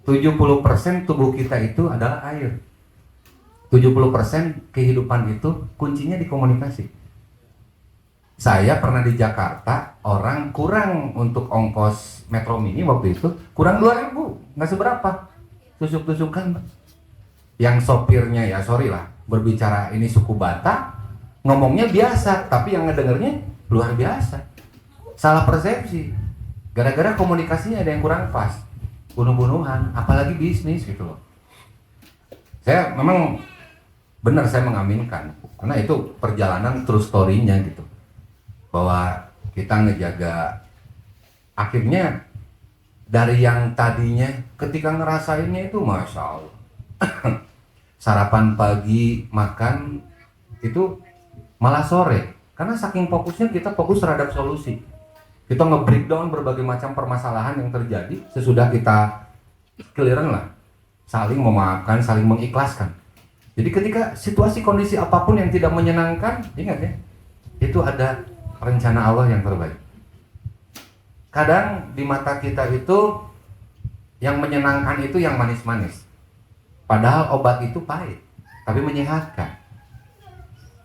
70% tubuh kita itu adalah air. 70% kehidupan itu kuncinya di komunikasi. Saya pernah di Jakarta, orang kurang untuk ongkos Metro Mini waktu itu, kurang 2.000, nggak seberapa. Tusuk-tusukan. Yang sopirnya ya sorry lah, berbicara ini suku Batak, ngomongnya biasa, tapi yang ngedengernya luar biasa. Salah persepsi. Gara-gara komunikasinya ada yang kurang pas. Bunuh-bunuhan, apalagi bisnis gitu loh. Saya memang benar, saya mengaminkan, karena itu perjalanan true story-nya gitu, bahwa kita ngejaga, akhirnya dari yang tadinya ketika ngerasainnya itu Masya Allah sarapan pagi, makan itu malah sore, karena saking fokusnya kita fokus terhadap solusi. Kita nge-breakdown berbagai macam permasalahan yang terjadi, sesudah kita clearan lah, saling memaafkan, saling mengikhlaskan. Jadi ketika situasi kondisi apapun yang tidak menyenangkan, ingat ya, itu ada rencana Allah yang terbaik. Kadang di mata kita itu yang menyenangkan itu yang manis-manis, padahal obat itu pahit tapi menyehatkan.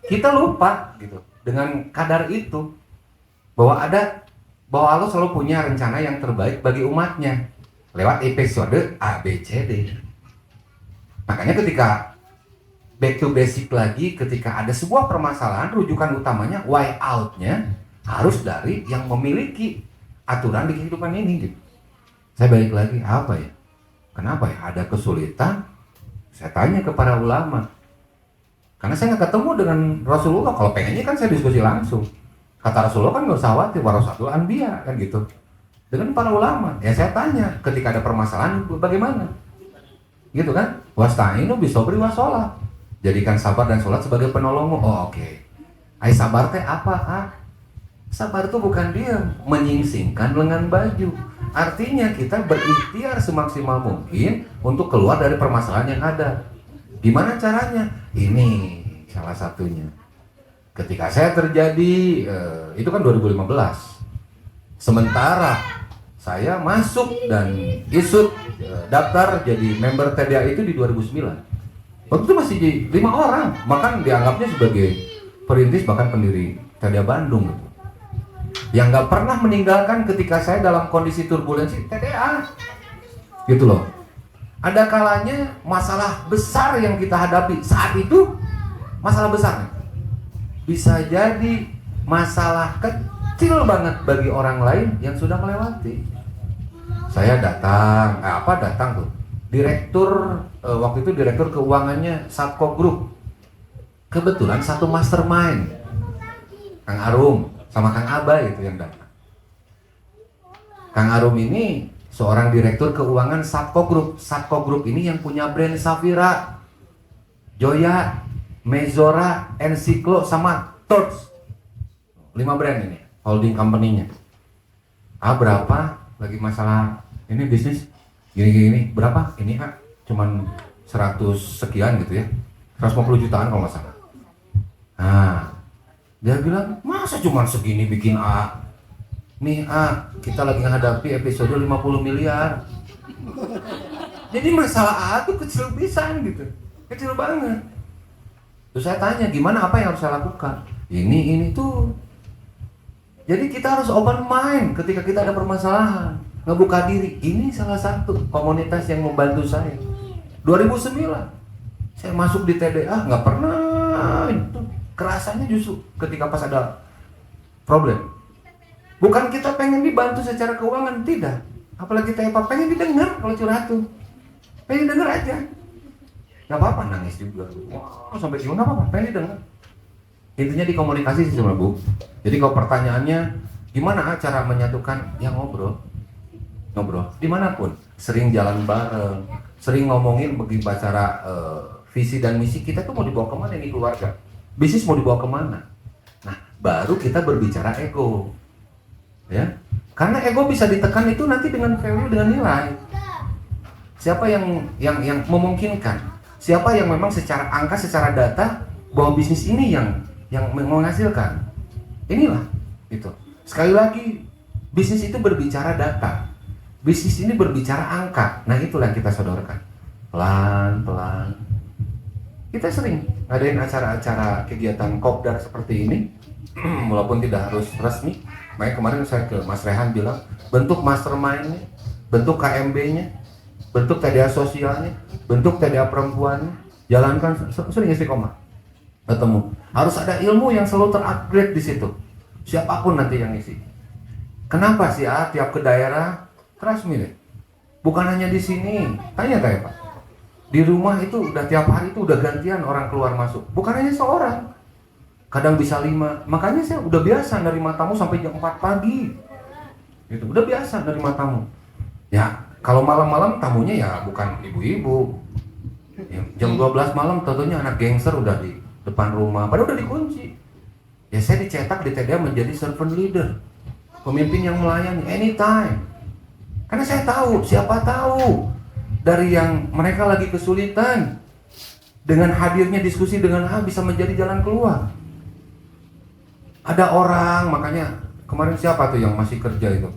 Kita lupa gitu dengan kadar itu, bahwa Allah selalu punya rencana yang terbaik bagi umatnya lewat episode A, B, C, D. Makanya ketika back to basic lagi, ketika ada sebuah permasalahan, rujukan utamanya, way out-nya harus dari yang memiliki aturan di kehidupan ini gitu. Saya balik lagi, apa ya? Kenapa ya ada kesulitan? Saya tanya ke para ulama, karena saya nggak ketemu dengan Rasulullah. Kalau pengennya kan saya diskusi langsung. Kata Rasulullah kan nggak usah khawatir, warasatul anbiya kan gitu. Dengan para ulama, ya saya tanya ketika ada permasalahan bagaimana, gitu kan? Wasta'inu bisobri wasolat. Jadikan sabar dan sholat sebagai penolongmu. Oh oke. Ai sabar teh apa? Sabar itu bukan diam, menyingsingkan lengan baju. Artinya kita berikhtiar semaksimal mungkin untuk keluar dari permasalahan yang ada. Gimana caranya? Ini salah satunya. Ketika saya terjadi, itu kan 2015. Sementara saya masuk dan isut daftar jadi member TDA itu di 2009. Waktu itu masih 5 orang, bahkan dianggapnya sebagai perintis bahkan pendiri TDA Bandung gitu. Yang nggak pernah meninggalkan ketika saya dalam kondisi turbulensi TDA gitu loh. Ada kalanya masalah besar yang kita hadapi saat itu, masalah besar bisa jadi masalah kecil banget bagi orang lain yang sudah melewati. Saya datang tuh direktur, waktu itu direktur keuangannya Satco Group, kebetulan satu mastermind, Kang Arum sama Kang Abay itu yang datang. Kang Arum ini seorang direktur keuangan Satco Group. Satco Group ini yang punya brand Safira, Joya, Mezora, Encyclo sama Torch. 5 brand ini holding company-nya. Berapa lagi masalah ini bisnis gini berapa? Ini cuman 100 sekian gitu ya, 150 jutaan kalau nggak salah. Dia bilang, masa cuma segini bikin nih kita lagi menghadapi episode 50 miliar. Jadi masalah tuh kecil pisan gitu, kecil banget. Terus saya tanya, gimana, apa yang harus saya lakukan? Ini tuh. Jadi kita harus open mind ketika kita ada permasalahan, ngebuka diri. Ini salah satu komunitas yang membantu saya. 2009 saya masuk di TDA, nggak pernah itu kerasanya justru ketika pas ada problem. Bukan kita pengen dibantu secara keuangan, tidak. Apalagi kita pengen didengar kalau curhat tuh, pengen denger aja. Nggak apa-apa nangis juga. Wah, sampai gimana nggak apa-apa, pengen didengar. Intinya di komunikasi sih sebenarnya, Bu. Jadi kalau pertanyaannya gimana cara menyatukan, ya ngobrol dimanapun, sering jalan bareng, sering ngomongin bagaimana visi dan misi kita tuh mau dibawa kemana ini keluarga, bisnis mau dibawa kemana. Nah baru kita berbicara ego, ya, karena ego bisa ditekan itu nanti dengan value, dengan nilai. Siapa yang memungkinkan, siapa yang memang secara angka, secara data bahwa bisnis ini yang menghasilkan, inilah itu. Sekali lagi, bisnis itu berbicara data. Bisnis ini berbicara angka. Nah itulah yang kita sodorkan. Pelan-pelan. Kita sering ngadain acara-acara kegiatan kopdar seperti ini. Walaupun tidak harus resmi. Makanya kemarin saya ke Mas Rehan bilang, bentuk mastermind-nya, bentuk KMB-nya, bentuk TDA sosialnya, bentuk TDA perempuannya, jalankan sering istiqomah. Ketemu. Harus ada ilmu yang selalu terupgrade di situ. Siapapun nanti yang isi. Kenapa sih tiap ke daerah keras milih? Bukan hanya di sini. Tanya kayak Pak. Di rumah itu udah tiap hari itu udah gantian orang keluar masuk. Bukan hanya seorang. Kadang bisa 5. Makanya saya udah biasa nerima tamu sampai jam 4 pagi. Itu udah biasa nerima tamu. Ya, kalau malam-malam tamunya ya bukan ibu-ibu. Ya, jam 12 malam tentunya anak gangster udah di depan rumah. Padahal udah dikunci. Ya saya dicetak di TDA menjadi servant leader. Pemimpin yang melayani anytime. Karena saya tahu, siapa tahu dari yang mereka lagi kesulitan, dengan hadirnya diskusi dengan bisa menjadi jalan keluar. Ada orang, makanya kemarin siapa tuh yang masih kerja itu?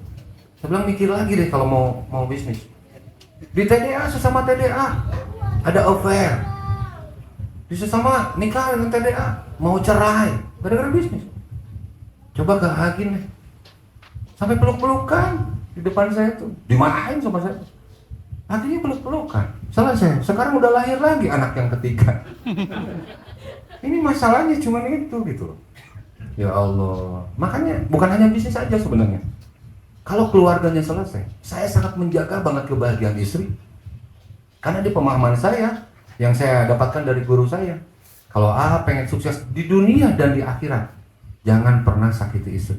Saya bilang mikir lagi deh kalau mau bisnis. Di TDA, sesama TDA ada affair. Di sesama nikah dengan TDA mau cerai gara-gara bisnis. Coba ke Agin deh. Sampai peluk-pelukan di depan saya tuh, dimarahin sama saya. Akhirnya peluk-pelukan. Selesai. Sekarang udah lahir lagi anak yang ketiga. Ini masalahnya cuma itu gitu loh. Ya Allah. Makanya bukan hanya bisnis saja sebenarnya. Kalau keluarganya selesai, saya sangat menjaga banget kebahagiaan istri. Karena di pemahaman saya yang saya dapatkan dari guru saya, kalau pengen sukses di dunia dan di akhirat, jangan pernah sakiti istri.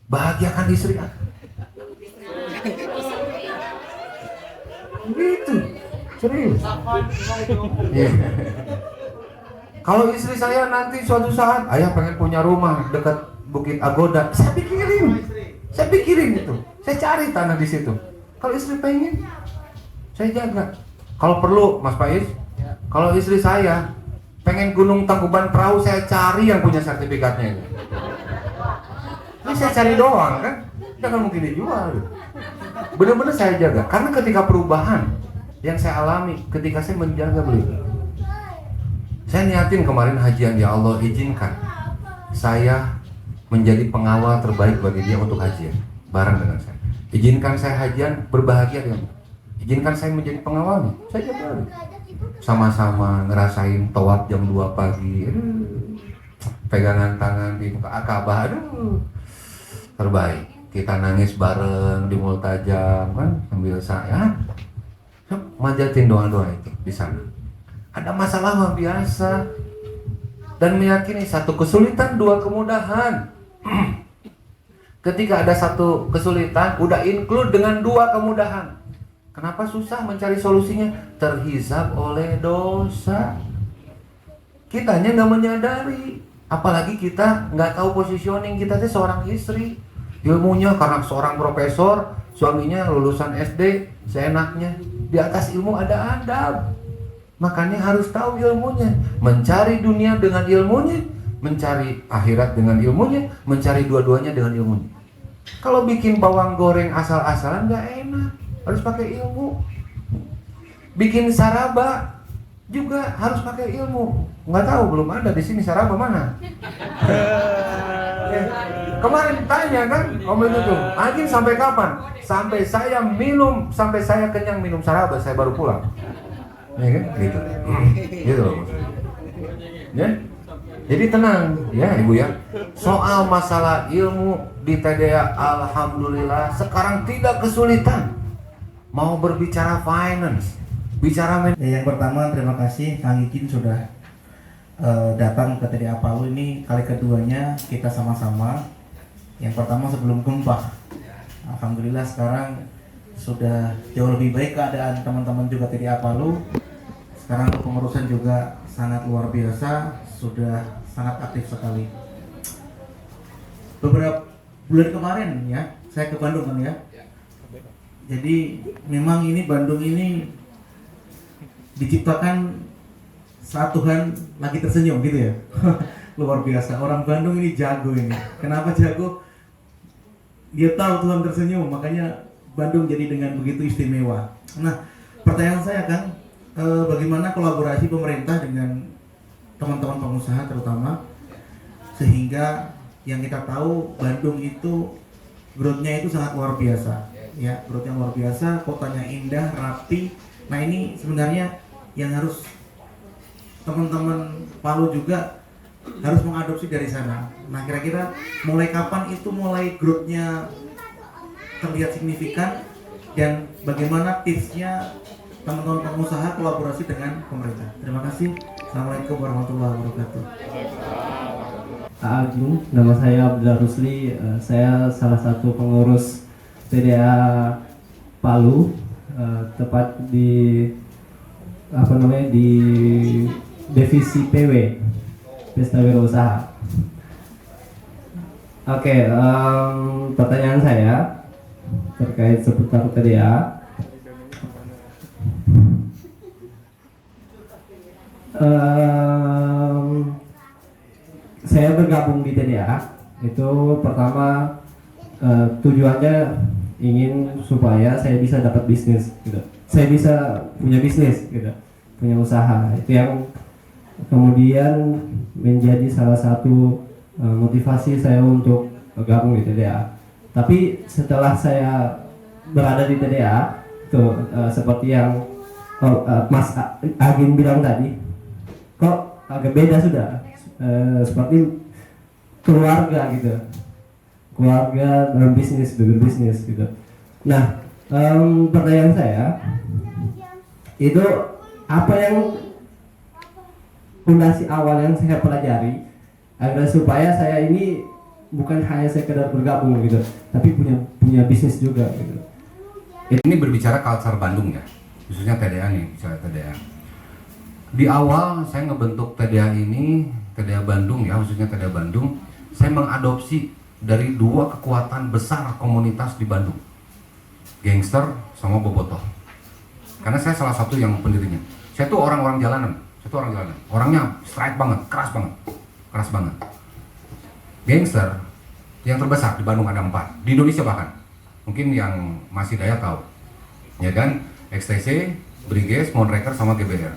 Bahagiakan istri. Gitu, serius. Yeah. Kalau istri saya nanti suatu saat, ayah pengen punya rumah dekat Bukit Agoda, saya pikirin itu, saya cari tanah di situ. Kalau istri pengen, saya jaga. Kalau perlu, Mas Faiz, kalau istri saya pengen Gunung Tangkuban Perahu, saya cari yang punya sertifikatnya itu. Ini saya cari doang kan, jangan mungkin dijual. Benar-benar saya jaga, karena ketika perubahan yang saya alami, ketika saya menjaga beliau, saya niatin kemarin hajian, ya Allah izinkan saya menjadi pengawal terbaik bagi dia untuk hajian bareng dengan saya. Izinkan saya hajian berbahagia dengan dia. Izinkan saya menjadi pengawalnya. Saya jaga sama-sama ngerasain tawaf jam 2 pagi. Pegangan tangan di muka Akabah. Terbaik. Kita nangis bareng di Multajam kan sambil saya manjatin doa-doa itu di sana. Ada masalah mah biasa, dan meyakini satu kesulitan dua kemudahan. Ketika ada satu kesulitan udah include dengan dua kemudahan. Kenapa susah mencari solusinya? Terhisap oleh dosa. Kitanya nggak menyadari, apalagi kita nggak tahu positioning kita tuh seorang istri. Ilmunya karena seorang profesor, suaminya lulusan SD, seenaknya. Di atas ilmu ada adab. Makanya harus tahu ilmunya. Mencari dunia dengan ilmunya, mencari akhirat dengan ilmunya, mencari dua-duanya dengan ilmunya. Kalau bikin bawang goreng asal-asalan nggak enak, harus pakai ilmu. Bikin saraba juga harus pakai ilmu. Nggak tahu, belum ada di sini saraba mana. Kemarin tanya kan, Om itu tuh, Agin sampai kapan? Sampai saya minum, sampai saya kenyang minum saraba, saya baru pulang. Ya kan, gitu. Gitu loh maksudnya. Ya. Jadi tenang, ya Ibu ya. Soal masalah ilmu di TDA, alhamdulillah sekarang tidak kesulitan. Mau berbicara finance, bicara yang pertama terima kasih Kang Ikin sudah datang ke TDA Palu ini kali keduanya kita sama-sama. Yang pertama sebelum gempa. Alhamdulillah sekarang sudah jauh lebih baik keadaan teman-teman juga TDA Palu. Sekarang kepengurusan juga sangat luar biasa, sudah sangat aktif sekali. Beberapa bulan kemarin ya, saya ke Bandung kan ya. Jadi memang ini Bandung ini diciptakan saat Tuhan lagi tersenyum gitu ya. Luar biasa, orang Bandung ini jago ini. Kenapa jago? Dia tahu Tuhan tersenyum, makanya Bandung jadi dengan begitu istimewa. Nah, pertanyaan saya kan, bagaimana kolaborasi pemerintah dengan teman-teman pengusaha terutama, sehingga yang kita tahu Bandung itu growth-nya itu sangat luar biasa. Ya, growth-nya luar biasa, kotanya indah, rapi. Nah, ini sebenarnya yang harus teman-teman Palu juga harus mengadopsi dari sana. Nah, kira-kira mulai kapan itu mulai growth-nya terlihat signifikan, dan bagaimana tipsnya teman-teman pengusaha kolaborasi dengan pemerintah? Terima kasih. Assalamualaikum warahmatullahi wabarakatuh. Agung, nama saya Abdullah Rusli, saya salah satu pengurus TDA Palu, tepat di di divisi PW, Pesta Wirausaha. Oke, pertanyaan saya terkait seputar TDA. Saya bergabung di TDA itu pertama tujuannya ingin supaya saya bisa dapat bisnis gitu. Saya bisa punya bisnis gitu, punya usaha. Itu yang kemudian menjadi salah satu motivasi saya untuk bergabung di TDA. Tapi setelah saya berada di TDA itu seperti yang Mas Agin bilang tadi, kok agak beda sudah, seperti keluarga gitu, keluarga dalam bisnis, berbisnis gitu. Nah, pertanyaan saya itu apa yang fondasi awal yang saya pelajari agar supaya saya ini bukan hanya sekedar bergabung gitu, tapi punya bisnis juga gitu. Ini berbicara culture Bandung ya, khususnya TDA nih, bicara TDA. Di awal saya ngebentuk TDA ini, TDA Bandung ya, khususnya TDA Bandung, saya mengadopsi dari dua kekuatan besar komunitas di Bandung, gangster sama bobotoh. Karena saya salah satu yang pendirinya. Saya tuh orang-orang jalanan, orangnya straight banget, keras banget. Gangster yang terbesar di Bandung ada 4, di Indonesia bahkan. Mungkin yang masih daya tahu, ya kan? XTC, Briges, Moonraker sama GBR.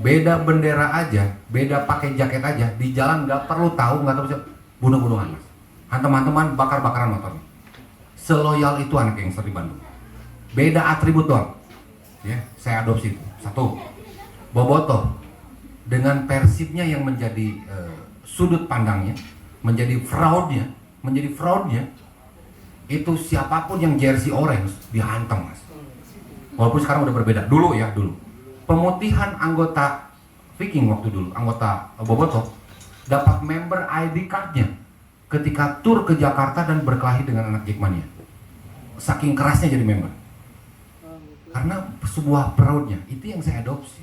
Beda bendera aja, beda pakai jaket aja, di jalan nggak perlu tahu, nggak tahu bunuh-bunuhan mas. Hantam-hantaman, bakar-bakaran motor. Seloyal itu anak gangster di Bandung. Beda atribut doang. Ya, saya adopsi itu. Satu, bobotoh dengan persibnya yang menjadi sudut pandangnya, menjadi fraudnya, itu siapapun yang jersey orange dihantam mas. Walaupun sekarang udah berbeda. Dulu pemutihan anggota Viking waktu dulu, anggota bobotoh dapat member ID cardnya ketika tur ke Jakarta dan berkelahi dengan anak Jackmania. Saking kerasnya jadi member. Karena sebuah proudnya, itu yang saya adopsi.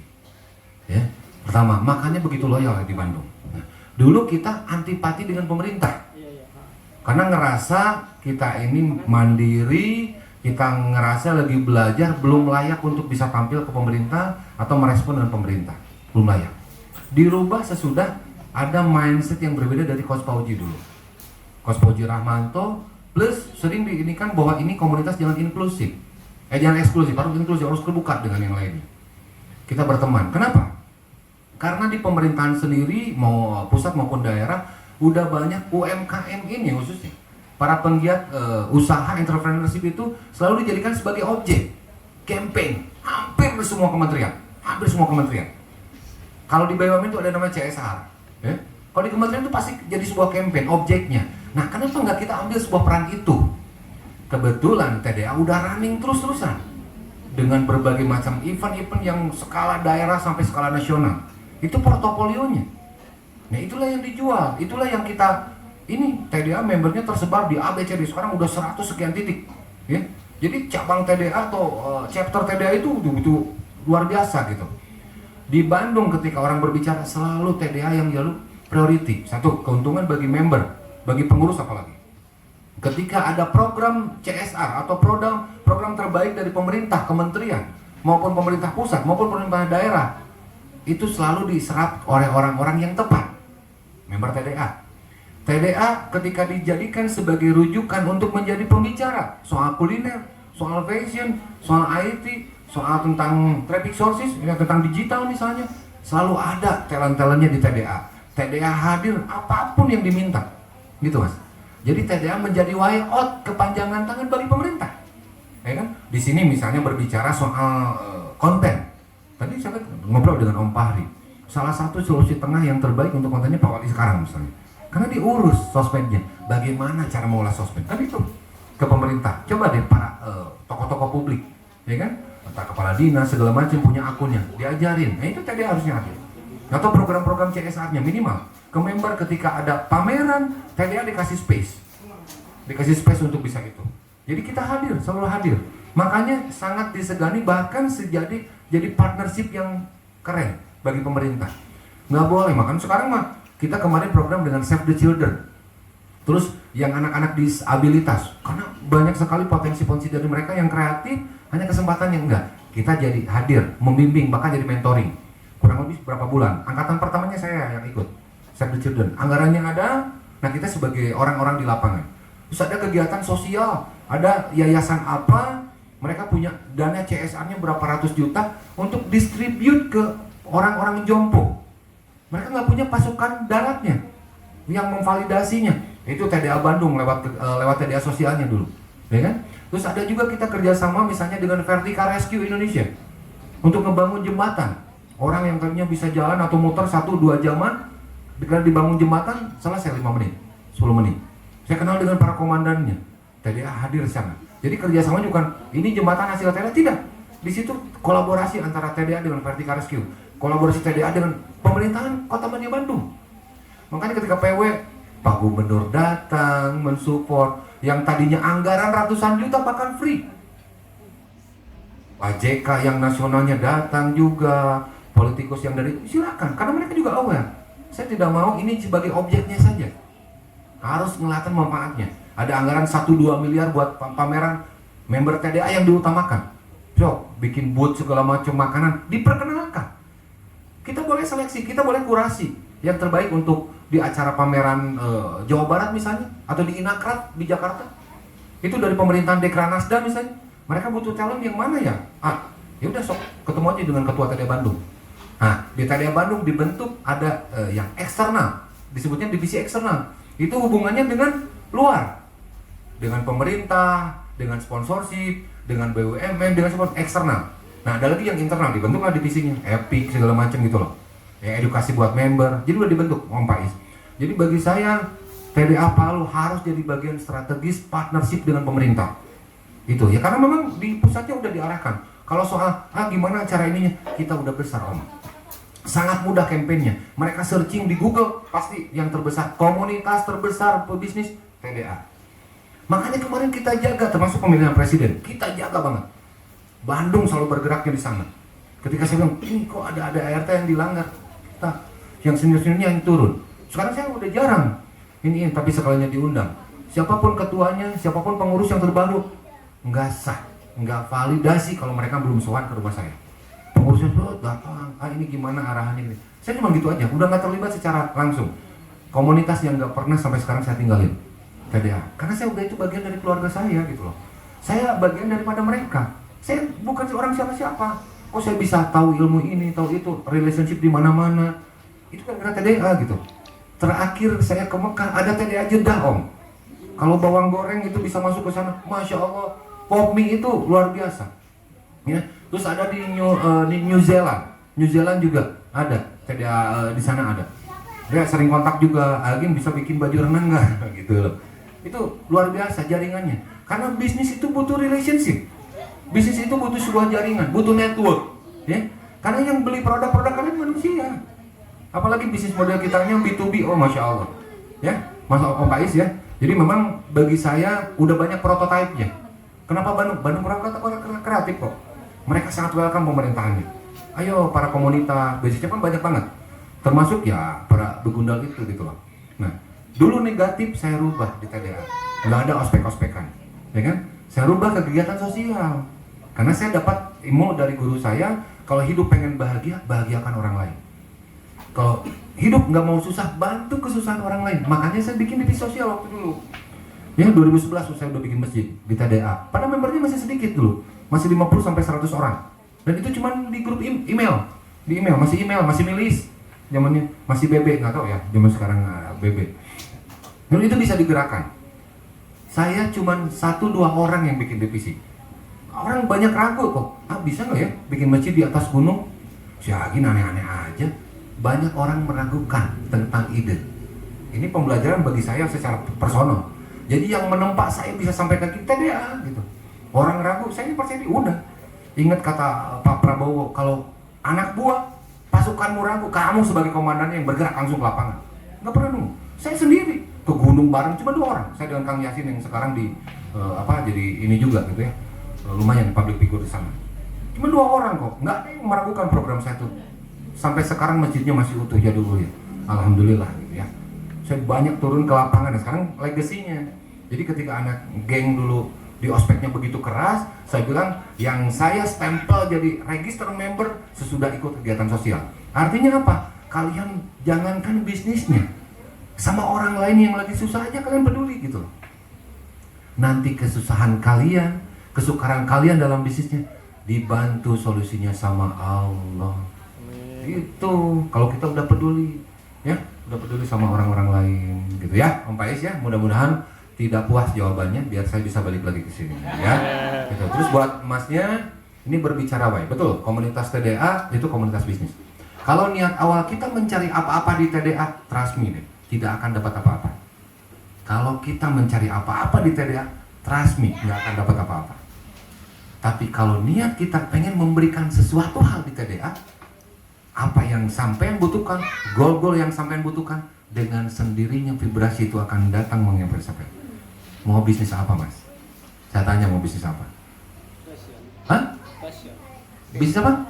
Ya, pertama, makanya begitu loyal di Bandung. Nah, dulu kita antipati dengan pemerintah. Karena ngerasa kita ini mandiri, kita ngerasa lagi belajar, belum layak untuk bisa tampil ke pemerintah atau merespon dengan pemerintah. Belum layak. Dirubah sesudah ada mindset yang berbeda dari Coach Pauji dulu. Coach Pauji Rahmanto plus sering diinikan bahwa ini komunitas jangan inklusif. Jangan eksklusif, harus inklusif, harus terbuka dengan yang lainnya. Kita berteman. Kenapa? Karena di pemerintahan sendiri, mau pusat maupun daerah, udah banyak UMKM ini khususnya. Para penggiat usaha entrepreneurship itu selalu dijadikan sebagai objek campaign. Hampir semua kementerian. Kalau di BUMN itu ada namanya CSR. Ya? Kalau di kementerian itu pasti jadi sebuah campaign, objeknya. Nah, kenapa nggak kita ambil sebuah peran itu? Kebetulan TDA udah running terus-terusan dengan berbagai macam event-event yang skala daerah sampai skala nasional. Itu portofolionya. Nah itulah yang dijual, itulah yang kita ini TDA membernya tersebar di ABCD, sekarang udah 100 sekian titik ya. Jadi cabang TDA atau chapter TDA itu luar biasa gitu. Di Bandung ketika orang berbicara selalu TDA yang jalur priority. Satu, keuntungan bagi member, bagi pengurus apalagi. Ketika ada program CSR atau program terbaik dari pemerintah, kementerian, maupun pemerintah pusat, maupun pemerintah daerah, itu selalu diserap oleh orang-orang yang tepat. Member TDA. TDA ketika dijadikan sebagai rujukan untuk menjadi pembicara soal kuliner, soal fashion, soal IT, soal tentang traffic sources, ya, tentang digital misalnya, selalu ada talent-talentnya di TDA. TDA hadir apapun yang diminta, gitu mas. Jadi TDA menjadi way out, kepanjangan tangan bagi pemerintah, ya kan? Di sini misalnya berbicara soal konten. Tadi saya ngobrol dengan Om Fahri. Salah satu solusi tengah yang terbaik untuk kontennya Pak Wali sekarang misalnya. Karena diurus sosmednya, bagaimana cara mengolah sosmed, kan itu ke pemerintah. Coba deh para tokoh-tokoh publik, ya kan, entah kepala dinas segala macam punya akunnya, diajarin. Nah itu tadi harusnya ada. Atau program-program CSR-nya minimal ke member ketika ada pameran, TDA dikasih space untuk bisa itu. Jadi kita hadir, selalu hadir. Makanya sangat disegani, bahkan jadi partnership yang keren bagi pemerintah. Nggak boleh, makanya sekarang mah kita kemarin program dengan Save the Children. Terus yang anak-anak disabilitas, karena banyak sekali potensi-potensi dari mereka yang kreatif, hanya kesempatan yang enggak. Kita jadi hadir, membimbing, bahkan jadi mentoring. Kurang lebih berapa bulan. Angkatan pertamanya saya yang ikut Save the Children. Anggarannya ada, nah kita sebagai orang-orang di lapangan. Terus ada kegiatan sosial, ada yayasan apa, mereka punya dana CSR-nya berapa ratus juta untuk distribute ke orang-orang jompo. Mereka nggak punya pasukan daratnya yang memvalidasinya. Itu TDA Bandung lewat TDA sosialnya dulu, ya kan? Terus ada juga kita kerjasama misalnya dengan Vertical Rescue Indonesia untuk ngebangun jembatan. Orang yang tadinya bisa jalan atau muter 1-2 jaman, dengan dibangun jembatan selesai 5 menit, 10 menit. Saya kenal dengan para komandannya. TDA hadir di sana. Jadi kerjasama bukan ini jembatan hasil TDA, tidak. Di situ kolaborasi antara TDA dengan Vertical Rescue, kolaborasi TDA dengan pemerintahan Kota Bandung. Makanya ketika PW, Pak Gubernur datang mensupport yang tadinya anggaran ratusan juta bahkan free. Pak JK yang nasionalnya datang juga, politikus yang dari silakan, karena mereka juga aware. Saya tidak mau ini sebagai objeknya saja. Harus ngelihat manfaatnya. Ada anggaran 1-2 miliar buat pameran member TDA yang diutamakan. So, bikin booth segala macam makanan, diperkenalkan. Kita boleh seleksi, kita boleh kurasi yang terbaik untuk di acara pameran Jawa Barat misalnya, atau di Inakrat di Jakarta. Itu dari pemerintahan Dekranasda misalnya. Mereka butuh talent yang mana ya? Ya udah sok ketemu aja dengan ketua TDA Bandung. Nah, di TDA Bandung dibentuk ada yang eksternal, disebutnya divisi eksternal. Itu hubungannya dengan luar, dengan pemerintah, dengan sponsorship, dengan BUMN, dengan sponsor eksternal. Nah, ada lagi yang internal, dibentuklah divisinya, Epic segala macam gitu loh. Ya, edukasi buat member. Jadi udah dibentuk Om Pais. Jadi bagi saya TDA Palu harus jadi bagian strategis partnership dengan pemerintah. Itu ya, karena memang di pusatnya udah diarahkan. Kalau soal gimana cara ininya, kita udah besar Om. Sangat mudah kampanyenya. Mereka searching di Google pasti yang terbesar, komunitas terbesar pebisnis TDA. Makanya kemarin kita jaga, termasuk pemilihan presiden, kita jaga banget. Bandung selalu bergeraknya di sana. Ketika saya bilang, ini kok ada ART yang dilanggar, kita yang senior-seniornya yang turun. Sekarang saya udah jarang ini, tapi sekalinya diundang. Siapapun ketuanya, siapapun pengurus yang terbaru, nggak sah, nggak validasi kalau mereka belum sowan ke rumah saya. Pengurusnya datang, ini gimana arahannya ini. Saya cuma gitu aja, udah nggak terlibat secara langsung. Komunitas yang nggak pernah sampai sekarang saya tinggalin TDA, karena saya udah itu bagian dari keluarga saya gitu loh. Saya bagian daripada mereka. Saya bukan seorang siapa-siapa. Kok saya bisa tahu ilmu ini, tahu itu, relationship di mana-mana. Itu kan karena TDA gitu. Terakhir saya ke Mekah, ada TDA Jeddah Om. Kalau bawang goreng itu bisa masuk ke sana, Masya Allah. Pop mie itu luar biasa. Ya. Terus ada di New Zealand. New Zealand juga ada TDA di sana ada. Dia sering kontak juga, Agin bisa bikin baju renang nggak? Gitu loh. Itu luar biasa jaringannya. Karena bisnis itu butuh relationship. Bisnis itu butuh sebuah jaringan, butuh network. Ya. Karena yang beli produk-produk kalian manusia. Apalagi bisnis model kita yang B2B, oh Masya Allah. Ya, Mas Om Pais ya. Jadi memang bagi saya udah banyak prototipenya. Kenapa Bandung? Bandung orang kreatif kok. Mereka sangat welcome pemerintahannya. Ayo para komunitas, basisnya kan banyak banget. Termasuk ya para begundal itu gitu loh. Nah, dulu negatif saya rubah di TDA. Nggak ada ospek-ospekan, ya kan? Saya rubah ke kegiatan sosial. Karena saya dapat ilmu dari guru saya, kalau hidup pengen bahagia, bahagiakan orang lain. Kalau hidup nggak mau susah, bantu kesusahan orang lain. Makanya saya bikin divisi sosial waktu dulu. Ya 2011 saya udah bikin masjid di TDA. Padahal membernya masih sedikit dulu, masih 50 sampai 100 orang. Dan itu cuma di grup email, masih milis. Zamannya masih BB, nggak tahu ya, zaman sekarang BB. Dan itu bisa digerakkan. Saya cuma 1-2 orang yang bikin divisi. Orang banyak ragu kok, bisa nggak ya bikin masjid di atas gunung? Siagin aneh-aneh aja. Banyak orang meragukan tentang ide. Ini pembelajaran bagi saya secara personal. Jadi yang menempa saya bisa sampai ke kita dia gitu. Orang ragu, saya percaya udah. Ingat kata Pak Prabowo, kalau anak buah pasukanmu ragu, kamu sebagai komandan yang bergerak langsung ke lapangan. Nggak pernah nunggu. Saya sendiri ke gunung bareng cuma 2 orang. Saya dengan Kang Yasin yang sekarang di jadi ini juga gitu ya. Lumayan public figure di sana. Cuma 2 orang kok. Nggak ada yang meragukan program saya tuh. Sampai sekarang masjidnya masih utuh ya dulu ya. Alhamdulillah gitu ya. Saya banyak turun ke lapangan dan sekarang legasinya. Jadi ketika anak geng dulu di ospeknya begitu keras, saya bilang yang saya stempel jadi register member sesudah ikut kegiatan sosial. Artinya apa? Kalian jangankan bisnisnya, sama orang lain yang lagi susah aja kalian peduli gitu loh. Nanti kesusahan kalian, kesukaran kalian dalam bisnisnya dibantu solusinya sama Allah. Gitu. Kalau kita udah peduli, ya, udah peduli sama orang-orang lain, gitu ya, Om Pais ya. Mudah-mudahan tidak puas jawabannya, biar saya bisa balik lagi ke sini, ya. Gitu. Terus buat Masnya, ini berbicara baik, betul. Komunitas TDA itu komunitas bisnis. Kalau niat awal kita mencari apa-apa di TDA, trust me deh, tidak akan dapat apa-apa. Kalau kita mencari apa-apa di TDA, trust me, nggak akan dapat apa-apa. Tapi kalau niat kita pengen memberikan sesuatu hal di TDA, apa yang sampean butuhkan, goal-goal yang sampean butuhkan, dengan sendirinya vibrasi itu akan datang mengambil sampean. Mau bisnis apa, Mas? Saya tanya mau bisnis apa? Hah? Bisnis apa?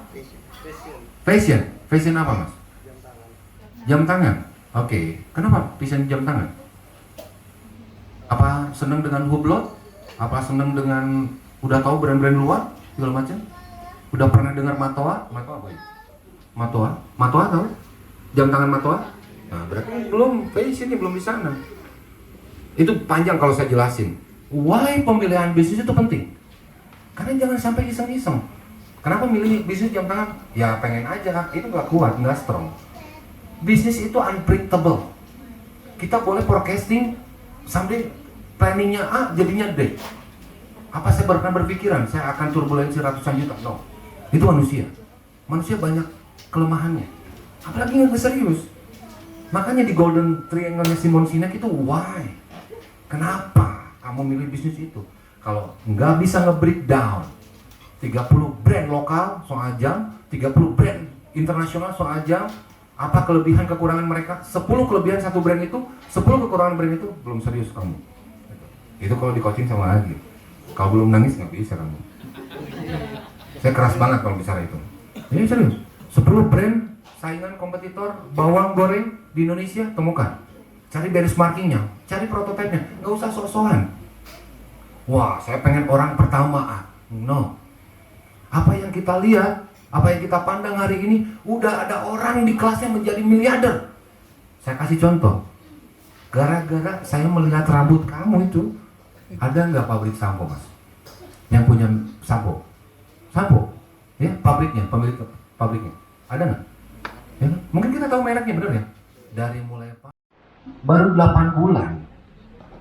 Fashion. Fashion apa, Mas? Jam tangan. Oke. Kenapa fashion jam tangan? Apa senang dengan hublot? Apa senang dengan udah tahu brand-brand luar segala macam? Udah pernah dengar Matoa? Matoa apa ya? Matoa tahu? Jam tangan Matoa? Nah, berarti belum fashionnya belum di sana. Itu panjang kalau saya jelasin. Why pemilihan bisnis itu penting? Karena jangan sampai iseng-iseng. Kenapa milih bisnis jam tangan? Ya pengen aja, itu nggak kuat, nggak strong. Bisnis itu unpredictable. Kita boleh forecasting sampai planningnya A jadinya D. Apa saya pernah berpikiran saya akan turbulensi ratusan juta? No. Itu manusia. Manusia banyak kelemahannya, apalagi yang serius. Makanya di Golden Triangle Simon Sinek itu why? Kenapa kamu milih bisnis itu? Kalau nggak bisa nge-breakdown 30 brand lokal soal jam, 30 brand internasional soal jam, apa kelebihan kekurangan mereka? 10 kelebihan satu brand itu, 10 kekurangan brand itu, belum serius kamu. Itu kalau di coaching sama lagi. Kalau belum nangis nggak bisa kamu. Saya keras banget kalau bicara itu. Ini serius. 10 brand saingan kompetitor bawang goreng di Indonesia temukan. Cari benchmarkingnya, cari prototipenya, nggak usah sok-sokan. Wah, saya pengen orang pertama. No. Apa yang kita lihat, apa yang kita pandang hari ini, udah ada orang di kelasnya menjadi miliarder. Saya kasih contoh. Gara-gara saya melihat rambut kamu itu, ada nggak pabrik sampo, Mas? Yang punya sampo? Sampo? Ya, pabriknya, pemilik pabriknya. Ada nggak? Ya, mungkin kita tahu mereknya, bener ya? Dari mulai baru 8 bulan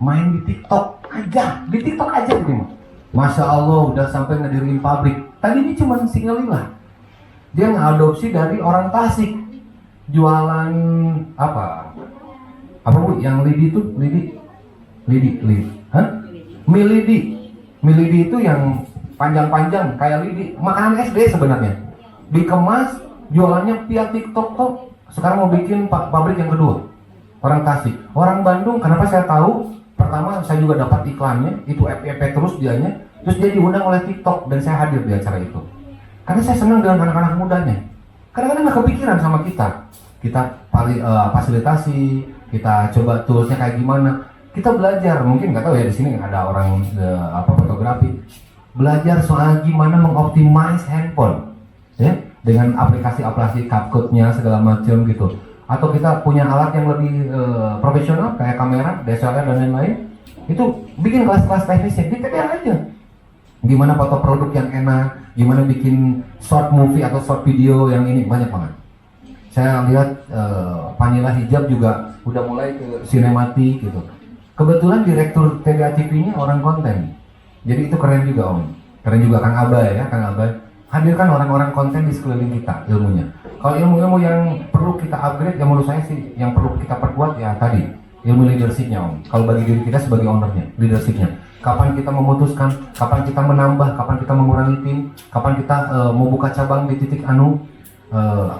main di TikTok aja, gitu. Masya Allah udah sampai ngedirin pabrik. Tadi ini cuma Singalila. Dia ngadopsi dari orang Tasik, jualan apa Bu? Yang lidi itu lidi, hah? Milidi itu yang panjang-panjang kayak lidi, makanan SD sebenarnya. Dikemas, jualannya via TikTok kok. sekarang mau bikin pabrik yang kedua, orang Tasik, orang Bandung. Kenapa saya tahu? Pertama saya juga dapat iklannya, itu FYP terus dianya, terus dia diundang oleh TikTok dan saya hadir di acara itu. Karena saya senang dengan anak-anak mudanya. Kadang-kadang nggak kepikiran sama kita fasilitasi, kita coba toolsnya kayak gimana, kita belajar. Mungkin nggak tahu ya, di sini ada orang fotografi, belajar soal gimana mengoptimize handphone, ya, dengan aplikasi-aplikasi CapCut-nya segala macam gitu. Atau kita punya alat yang lebih profesional kayak kamera, DSLR dan lain-lain, itu bikin kelas-kelas teknisnya di TDA aja. Gimana foto produk yang enak, gimana bikin short movie atau short video yang ini, banyak banget. Saya lihat Vanilla Hijab juga udah mulai ke sinematik gitu. Kebetulan direktur TDA TV-nya orang konten, jadi itu keren juga Om. Keren juga Kang Abay ya, Kang Abay. Hadirkan orang-orang konten di sekeliling kita ilmunya. Kalau ilmu-ilmu yang perlu kita upgrade, yang menurut saya sih yang perlu kita perkuat ya tadi ilmu leadershipnya Om. Kalau bagi diri kita sebagai ownernya, leadershipnya. Kapan kita memutuskan, kapan kita menambah, kapan kita mengurangi tim, kapan kita mau buka cabang di titik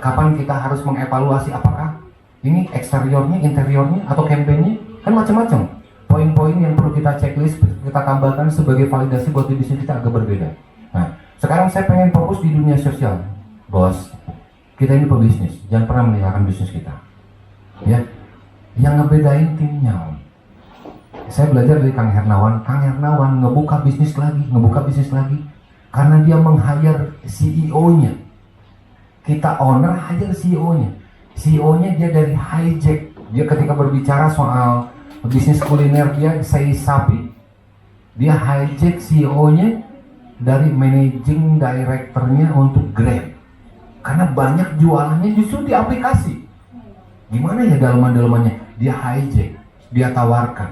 kapan kita harus mengevaluasi apakah ini eksteriornya, interiornya, atau campaignnya, kan macam-macam. Poin-poin yang perlu kita checklist, kita tambahkan sebagai validasi buat di bisnis kita agak berbeda. Nah, sekarang saya pengen fokus di dunia sosial, bos. Kita ini pebisnis, jangan pernah meninggalkan bisnis kita. Ya, yang ngebedain timnya Om. Saya belajar dari Kang Hernawan ngebuka bisnis lagi, karena dia meng-hire CEO-nya. Kita owner hire CEO-nya. CEO-nya dia dari hijack. Dia ketika berbicara soal bisnis kuliner dia say sapi. Dia hijack CEO-nya dari managing director-nya untuk Grab. Karena banyak jualannya justru di aplikasi. Gimana ya dalaman-dalamannya? Dia hijack, dia tawarkan.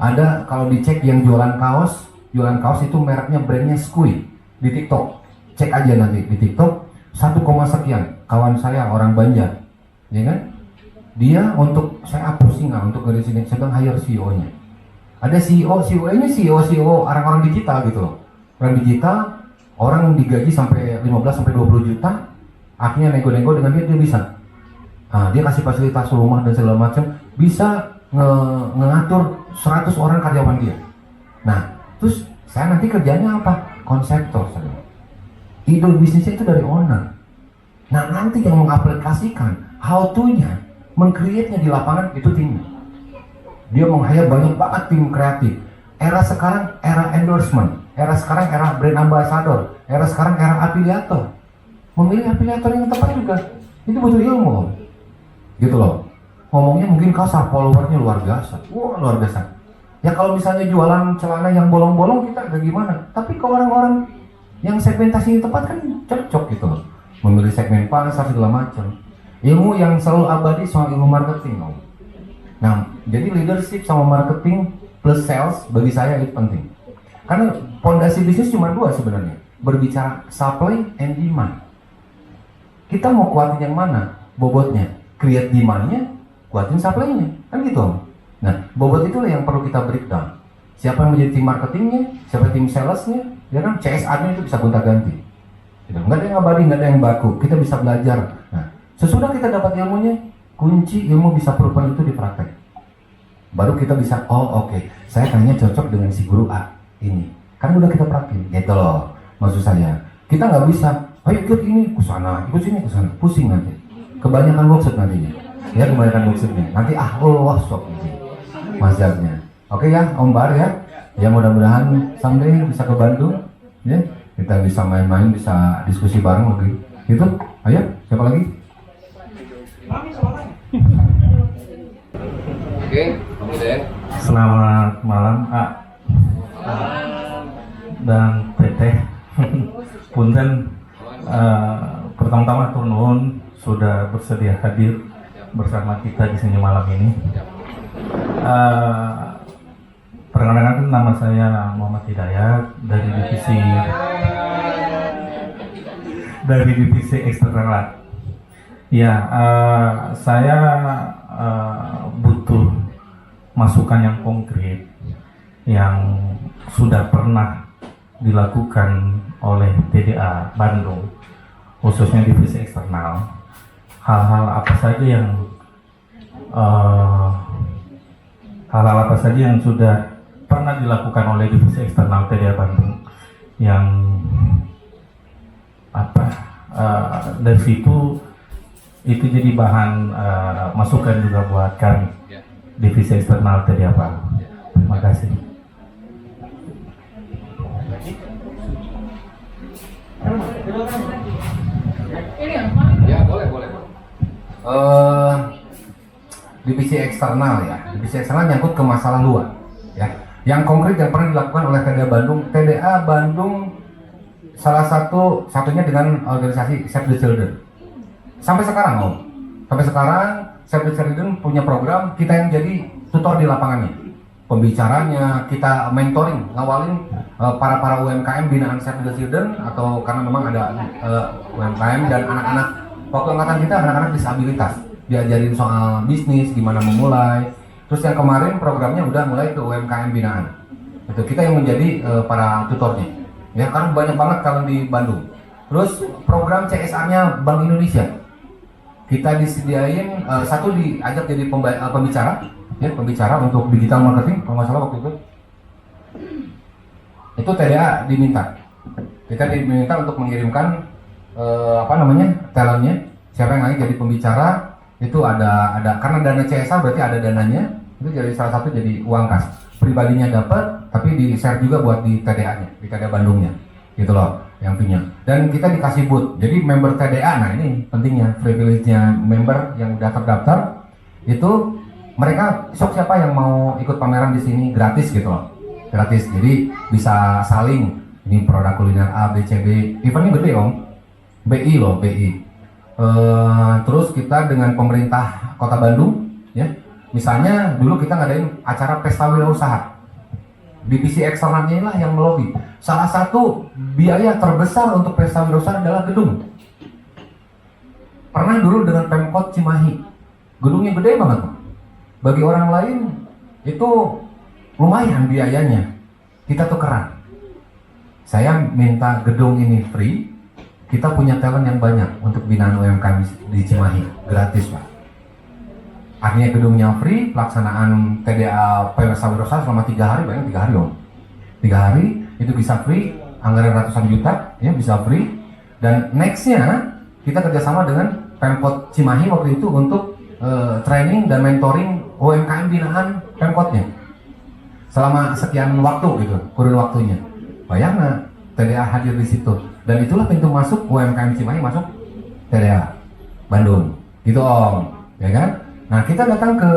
Ada kalau dicek yang jualan kaos itu mereknya brandnya Skui di TikTok. Cek aja nanti di TikTok 1, sekian. Kawan saya orang Banjar, ya kan? Dia untuk saya pusing untuk dari sini sedang hire CEO-nya. Ada CEO-nya CEO orang-orang digital gitu loh. Orang digital, orang digaji sampai 15 sampai 20 juta, akhirnya nego-nego dengan dia bisa. Nah, dia kasih fasilitas rumah dan segala macam, bisa ngatur 100 orang karyawan dia. Nah, terus saya nanti kerjanya apa? Konseptor saya. Ide bisnisnya itu dari owner. Nah, nanti yang mengaplikasikan how to-nya, meng-create-nya di lapangan itu timnya. Dia meng-hire banyak banget tim kreatif. Era sekarang era endorsement, era sekarang era brand ambassador, era sekarang era afiliator. Memilih afiliator yang tepat juga itu butuh ilmu, gitu loh. Ngomongnya mungkin kasar, followernya luar biasa. Wah, luar biasa. Ya kalau misalnya jualan celana yang bolong-bolong kita agak gimana. Tapi ke orang-orang yang segmentasinya tepat kan cocok gitu loh. Memilih segmen pasar segala macam. Ilmu yang selalu abadi soal ilmu marketing. Loh. Nah, jadi leadership sama marketing plus sales bagi saya itu penting. Karena fondasi bisnis cuma 2 sebenarnya. Berbicara supply and demand. Kita mau kuatin yang mana? Bobotnya. Create demand-nya, kuatin supply-nya, kan gitu. Nah, bobot itulah yang perlu kita breakdown. Siapa yang menjadi tim marketingnya, siapa tim salesnya, ya kan CSR-nya itu bisa gonta-ganti. Gitu. Nggak ada yang abadi, nggak ada yang baku. Kita bisa belajar. Nah, sesudah kita dapat ilmunya, kunci ilmu bisa proven itu dipraktek. Baru kita bisa, oke, saya kayaknya cocok dengan si guru A ini. Karena udah kita praktek, gitu loh. Maksud saya, kita nggak bisa, ayo ikut ini, ke sana, ikut sini, ke sana, pusing nanti. Kebanyakan workshop nantinya. Ya, kebanyakan workshopnya. Nanti workshop nanti. Mazhabnya. Oke ya, Om Bar ya. Ya mudah-mudahan someday bisa ke Bandung. Ya, kita bisa main-main, bisa diskusi bareng lagi. Gitu. Ayo, siapa lagi? Oke, Om Den. Selamat malam A dan Teteh. Punten, pertama-tama turun sudah bersedia hadir bersama kita di sini malam ini. Perkenalkan, nama saya Muhammad Hidayat dari divisi eksternal. Ya, saya butuh masukan yang konkret yang sudah pernah dilakukan oleh TDA Bandung, khususnya divisi eksternal. hal-hal apa saja yang sudah pernah dilakukan oleh divisi eksternal TDA Bandung yang dari situ itu jadi bahan masukan juga buat kami divisi eksternal TDA Bandung. Terima kasih. Ya, boleh. Divisi eksternal ya. Divisi eksternal nyangkut ke masalah luar ya. Yang konkret yang pernah dilakukan oleh TDA Bandung salah satunya dengan organisasi Save the Children. Sampai sekarang Save the Children punya program, kita yang jadi tutor di lapangannya. Pembicaranya, kita mentoring, ngawalin para UMKM binaan Save the Children, atau karena memang ada UMKM dan anak-anak waktu angkatan kita anak-anak disabilitas, diajarin soal bisnis, gimana memulai. Terus yang kemarin programnya udah mulai ke UMKM binaan. Itu kita yang menjadi para tutornya. Ya, karena banyak banget kalau di Bandung. Terus program CSR-nya Bank Indonesia. Kita disediain satu diajak jadi pembicara untuk digital marketing kalau nggak salah waktu itu TDA diminta. Kita diminta untuk mengirimkan talentnya, siapa yang lagi jadi pembicara. Itu ada karena dana CSR berarti ada dananya, itu jadi salah satu jadi uang kas pribadinya dapat, tapi di share juga buat di TDA-nya, di TDA Bandungnya gitu loh yang punya. Dan kita dikasih booth, jadi member TDA, nah ini pentingnya privilege-nya member yang udah terdaftar itu mereka siapa yang mau ikut pameran di sini gratis gitu loh, gratis. Jadi bisa saling, ini produk kuliner A, B, C, D, eventnya gede om, BI loh, BI. Terus kita dengan pemerintah Kota Bandung, ya, misalnya dulu kita ngadain acara pesta wirausaha, divisi eksternalnya lah yang melobi. Salah satu biaya terbesar untuk pesta wirausaha adalah gedung. Pernah dulu dengan Pemkot Cimahi, gedungnya gede banget. Bagi orang lain itu lumayan biayanya, kita tukeran. Saya minta gedung ini free. Kita punya talent yang banyak untuk binaan UMKM di Cimahi, gratis Pak. Artinya gedungnya free, pelaksanaan TDA Pesta Wirausaha selama 3 hari, bayang 3 hari om. 3 hari itu bisa free, anggaran ratusan juta, ya bisa free. Dan nextnya kita kerjasama dengan Pemkot Cimahi waktu itu untuk training dan mentoring UMKM binaan Pemkotnya selama sekian waktu gitu, kurun waktunya. Bayangna TDA hadir di situ. Dan itulah pintu masuk UMKM Cimahi masuk TDA Bandung, gitu om, ya kan? Nah kita datang ke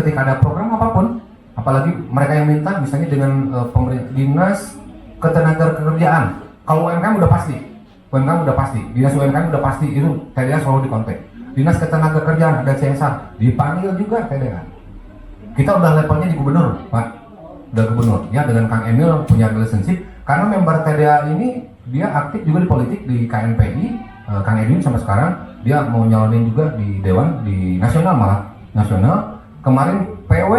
ketika ada program apapun, apalagi mereka yang minta, misalnya dengan pemerintah dinas ketenagakerjaan. Kalau UMKM udah pasti, dinas UMKM udah pasti itu TDA selalu dikontak. Dinas ketenagakerjaan ada CSR, dipanggil juga TDA. Kita udah levelnya di gubernur, Pak, udah gubernur, ya dengan Kang Emil punya relationship. Karena member TDA ini dia aktif juga di politik di KNPI, Kang Edwin sampai sekarang dia mau nyalonin juga di Dewan, di nasional malah nasional. Kemarin PW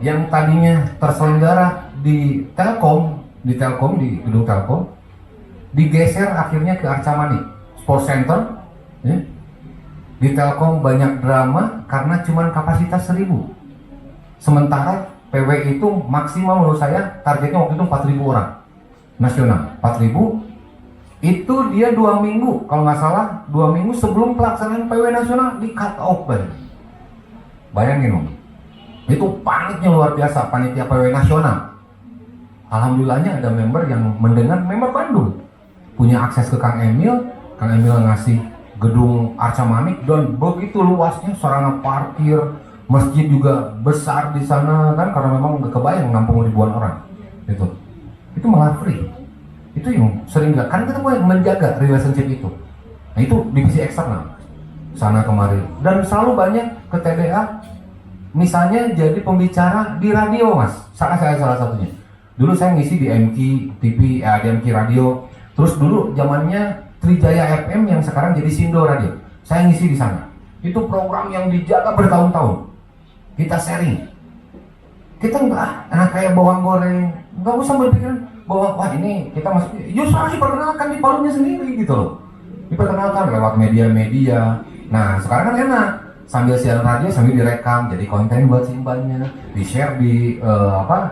yang tadinya terselenggara di Telkom di gedung Telkom digeser akhirnya ke Arca Mani Sport Center. Ya. Di Telkom banyak drama karena cuma kapasitas 1000. Sementara PW itu maksimal menurut saya targetnya waktu itu 4.000 orang nasional. 4.000 itu dia 2 minggu kalau nggak salah, 2 minggu sebelum pelaksanaan PW nasional di cut off. Bayangin om, itu paniknya luar biasa panitia PW nasional. Alhamdulillahnya ada member yang mendengar, member Bandung punya akses ke Kang Emil ngasih gedung Arca Manik dan begitu luasnya, sarana parkir, masjid juga besar di sana kan, karena memang nggak kebayang nampung ribuan orang. Itu malah free. Itu yang sering nggak, kan kita boleh menjaga relationship itu. Nah itu divisi eksternal sana kemari, dan selalu banyak ke TDA. Misalnya jadi pembicara di radio mas, saya salah satunya. Dulu saya ngisi di MK TV, di MK Radio. Terus dulu zamannya Trijaya FM yang sekarang jadi Sindo Radio. Saya ngisi di sana. Itu program yang dijaga bertahun-tahun. Kita sharing. Kita enggak kayak bawang goreng, nggak usah berpikir bahwa wah ini kita masuk, justru harus diperkenalkan di palungnya sendiri gitu loh. diperkenalkan lewat media-media. Nah sekarang kan enak, sambil siaran radio sambil direkam jadi konten buat simpannya, di share di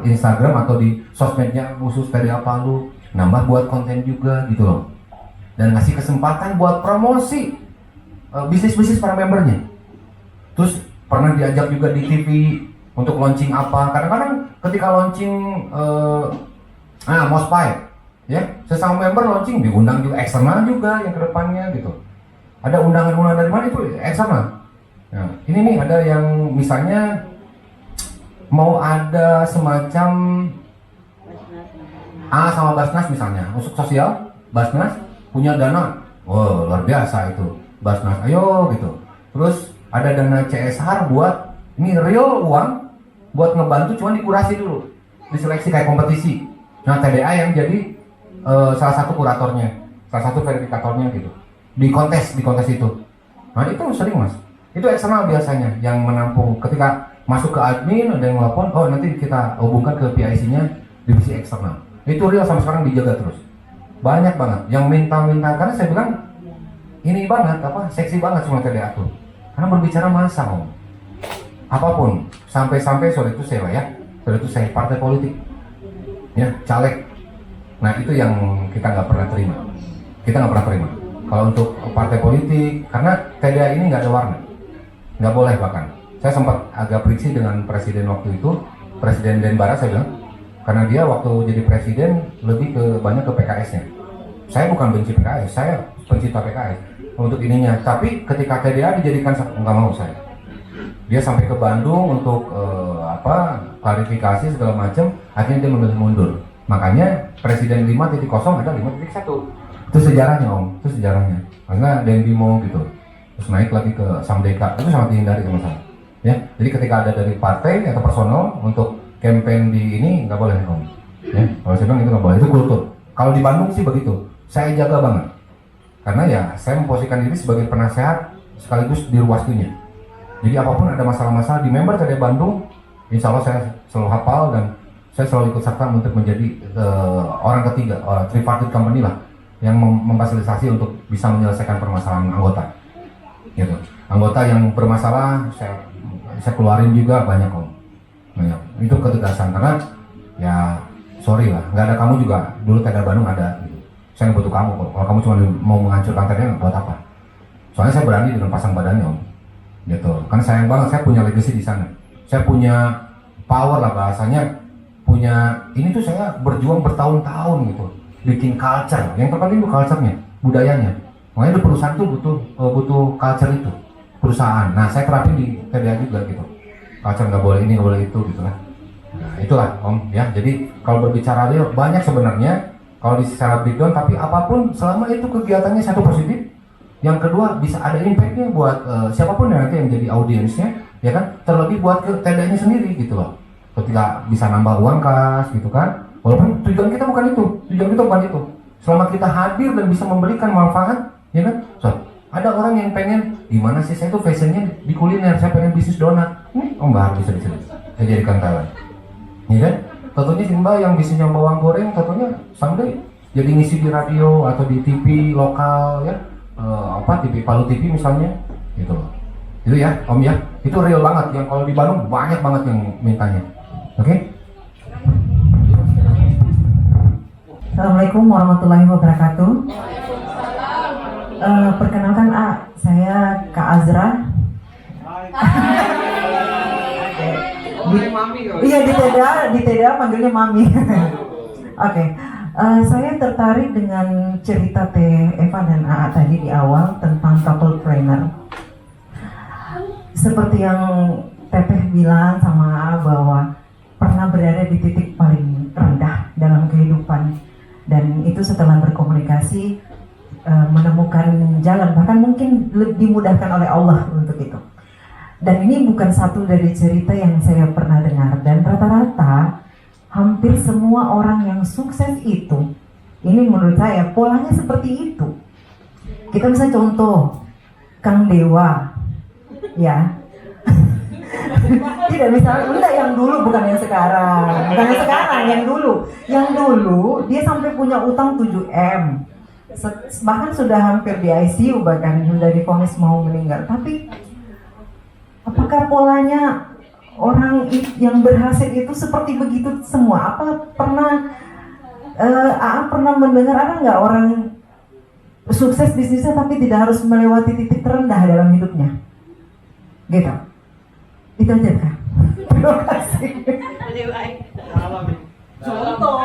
Instagram atau di sosmednya khusus PDA Palu, nambah buat konten juga gitu loh, dan ngasih kesempatan buat promosi bisnis-bisnis para membernya. Terus pernah diajak juga di TV untuk launching apa, kadang-kadang ketika launching Mospite ya, sesama member launching diundang juga eksternal juga yang kedepannya gitu. Ada undangan-undangan dari mana itu eksternal. Nah, ini nih ada yang misalnya mau ada semacam sama Basnas misalnya, untuk sosial, Basnas punya dana, wow luar biasa itu, Basnas ayo gitu. Terus ada dana CSR buat ini real uang buat ngebantu, cuma dikurasi dulu, diseleksi kayak kompetisi. Nah TDA yang jadi salah satu kuratornya, salah satu verifikatornya gitu, di kontes itu. Nah itu sering mas, itu eksternal biasanya yang menampung. Ketika masuk ke admin ada yang nelfon, oh nanti kita hubungkan ke PIC-nya divisi eksternal. Itu real sampai sekarang dijaga terus. Banyak banget yang minta-minta, karena saya bilang ini banget seksi banget semua TDA tuh. Karena berbicara masa om, apapun, sampai sorry itu saya partai politik, ya caleg. Nah itu yang kita nggak pernah terima. Kalau untuk partai politik, karena TDA ini nggak ada warna, nggak boleh bahkan. Saya sempat agak friksi dengan presiden waktu itu, Presiden Denbara, saya bilang, karena dia waktu jadi presiden lebih banyak ke PKS-nya. Saya bukan benci PKS, saya pencipta PKS untuk ininya. Tapi ketika TDA dijadikan, nggak mau saya. Dia sampai ke Bandung untuk klarifikasi segala macam, akhirnya dia memilih mundur. Makanya Presiden 5.0 ada 5.1. Itu sejarahnya om, itu sejarahnya. Karena Dendimo gitu, terus naik lagi ke Samdeka, itu sangat dihindari sama saya. Ya, jadi ketika ada dari partai atau personal untuk campaign di ini nggak boleh om. Ya, kalau saya bilang itu nggak boleh, itu kultur. Kalau di Bandung sih begitu, saya jaga banget. Karena ya saya memposisikan diri sebagai penasehat sekaligus di ruwastinya. Jadi apapun ada masalah-masalah di member TDA Bandung, insya Allah saya selalu hafal dan saya selalu ikut serta untuk menjadi orang ketiga, tripartite company lah, yang memfasilitasi untuk bisa menyelesaikan permasalahan anggota. Gitu. Anggota yang bermasalah saya keluarin juga banyak om. Banyak. Itu ketegasan karena ya sorry lah, nggak ada kamu juga dulu TDA Bandung ada. Gitu. Saya nggak butuh kamu kok. Kalau kamu cuma mau menghancurkan TDA buat apa? Soalnya saya berani dengan pasang badannya om. Gitu. Karena sayang banget saya punya legacy di sana. Saya punya power lah bahasanya. Ini tuh saya berjuang bertahun-tahun gitu, bikin culture. Yang terpenting itu culture-nya, budayanya. Makanya di perusahaan tuh butuh culture itu, perusahaan. Nah saya terapin di TDA juga gitu. Culture nggak boleh ini, nggak boleh itu gitu lah. Nah itulah om ya. Jadi kalau berbicara real banyak sebenarnya kalau di secara breakdown, tapi apapun selama itu kegiatannya satu positif. Yang kedua bisa ada impact-nya buat siapapun yang nanti yang jadi audiensnya, ya kan. Terlebih buat ke TDA-nya sendiri gitu loh. Ketika bisa nambah uang kas gitu kan, walaupun tujuan kita bukan itu, selama kita hadir dan bisa memberikan manfaat, ya kan. So, ada orang yang pengen gimana sih, saya tuh fashionnya di kuliner, saya pengen bisnis donat, om Mbak bisa saya jadikan talent, ya kan. Tentunya si Mbak yang bisnisnya bawang goreng, tentunya someday jadi ngisi di radio atau di TV lokal ya, TV Palu TV misalnya, gitu. Itu ya om ya, itu real banget. Yang kalau di Bandung banyak banget yang mintanya. Oke. Assalamualaikum warahmatullahi wabarakatuh. Perkenalkan saya Kak Azra. Iya di TDA panggilnya Mami. Oke. Saya tertarik dengan cerita Teh Eva dan AA tadi di awal tentang couple planner. Seperti yang Teteh bilang sama AA bahwa pernah berada di titik paling rendah dalam kehidupan, dan itu setelah berkomunikasi menemukan jalan, bahkan mungkin dimudahkan oleh Allah untuk itu. Dan ini bukan satu dari cerita yang saya pernah dengar, dan rata-rata hampir semua orang yang sukses itu, ini menurut saya polanya seperti itu. Kita bisa contoh Kang Dewa, ya. Tidak, misalnya enggak yang dulu, bukan yang sekarang, yang dulu dia sampai punya utang 7M, bahkan sudah hampir di ICU, bahkan sudah divonis mau meninggal. Tapi apakah polanya orang yang berhasil itu seperti begitu semua? Apa pernah pernah mendengar, ada nggak orang sukses bisnisnya tapi tidak harus melewati titik terendah dalam hidupnya? Gitu. Itu aja kan. Terima kasih. Contoh.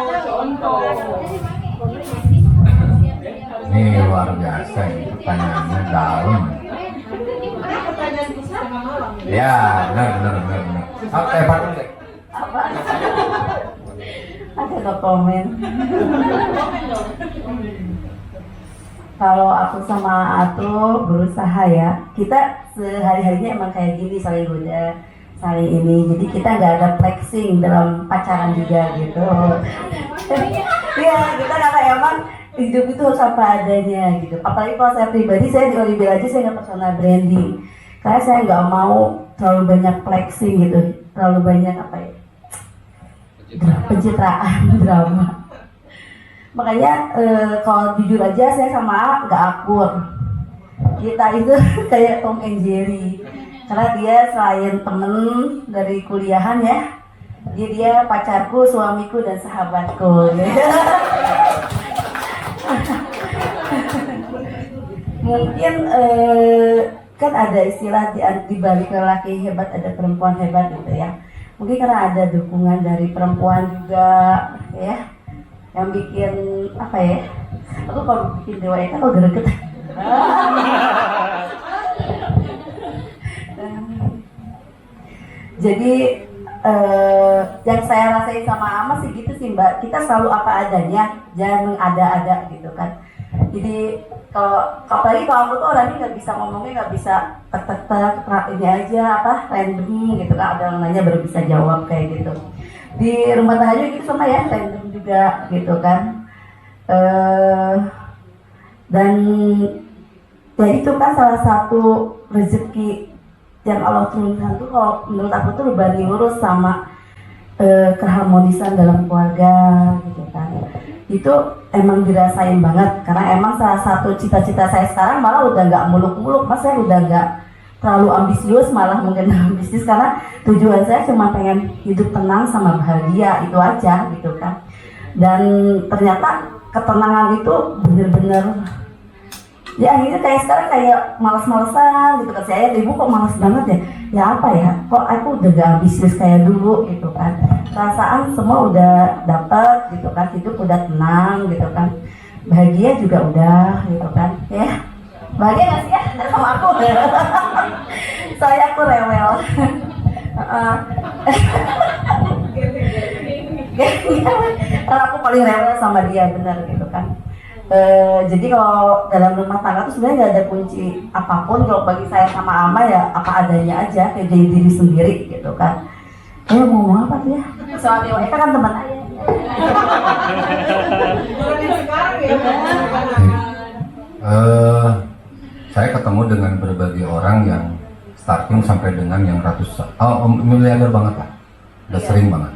Ini luar biasa ini, pertanyaannya dalam. Ya, benar. Pak, Apa? Ada no komen. Kalau aku sama Atu berusaha ya, kita sehari-harinya emang kayak gini, saling goda, saling ini. Jadi kita nggak ada flexing dalam pacaran juga gitu. Iya, kita kata emang hidup itu harus apa adanya gitu. Apalagi kalau saya pribadi, saya di Oliver aja saya nggak personal branding, karena saya nggak mau terlalu banyak flexing gitu, terlalu banyak apa ya, pencitraan, drama. Makanya kalau jujur aja saya sama A nggak akur. Kita itu kayak Tom and Jerry, karena dia selain temen dari kuliahan ya, dia pacarku, suamiku, dan sahabatku. Mungkin kan ada istilah di balik lelaki hebat ada perempuan hebat gitu ya. Mungkin karena ada dukungan dari perempuan juga ya, yang bikin apa ya, aku kalau bikin dewa itu kok greget. Jadi yang saya rasain sama Ama sih gitu sih Mbak, kita selalu apa adanya, jangan mengada-ada gitu kan. Jadi kalau apalagi kalau aku tuh orangnya nggak bisa ngomongnya, nggak bisa tek ini aja apa random gitu kan, ada yang nanya baru bisa jawab kayak gitu. Di rumah tangga gitu sama ya, random juga gitu kan. Dan ya itu kan salah satu rezeki yang Allah turunkan tuh, kalau menurut aku tuh berbanding lurus sama keharmonisan dalam keluarga gitu kan. Itu emang dirasain banget, karena emang salah satu cita-cita saya sekarang malah udah nggak muluk-muluk, mas, saya udah nggak terlalu ambisius malah mungkin dalam bisnis, karena tujuan saya cuma pengen hidup tenang sama bahagia, itu aja gitu kan. Dan ternyata ketenangan itu bener-bener ya akhirnya kayak sekarang kayak malas-malesan gitu kan. Saya ibu kok malas banget ya, ya apa ya, kok aku udah gak ambisius kayak dulu gitu kan. Perasaan semua udah dapet gitu kan, hidup udah tenang gitu kan, bahagia juga udah gitu kan ya. Bahagia gak sih ya sama aku? Soalnya aku rewel. Karena aku paling rewel sama dia, benar gitu kan. Jadi kalau dalam rumah tangga tuh sebenarnya nggak ada kunci apapun. Kalau bagi saya sama Ama ya apa adanya aja, kayak jadi diri sendiri gitu kan. Mau ngomong apa tuh ya? Soal Dewa Eka kan teman ayah. Saya ketemu dengan berbagai orang yang starting sampai dengan yang miliarder banget lah, udah sering banget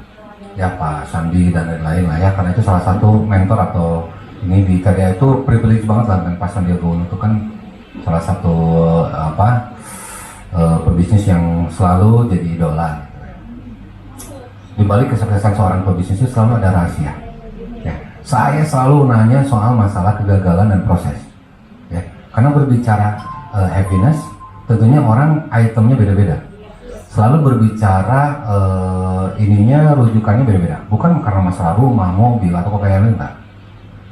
ya, Pak Sandi dan lain-lain lah ya, karena itu salah satu mentor atau ini di KDA itu privilege banget lah dengan Pak Sandiaga Uno. Itu kan salah satu pebisnis yang selalu jadi idola. Di balik kesuksesan seorang pebisnis itu selalu ada rahasia. Ya, saya selalu nanya soal masalah kegagalan dan proses. Ya, karena berbicara happiness, tentunya orang itemnya beda-beda. Selalu berbicara ininya rujukannya beda-beda. Bukan karena masalah rumah, mobil atau kekayaan enggak.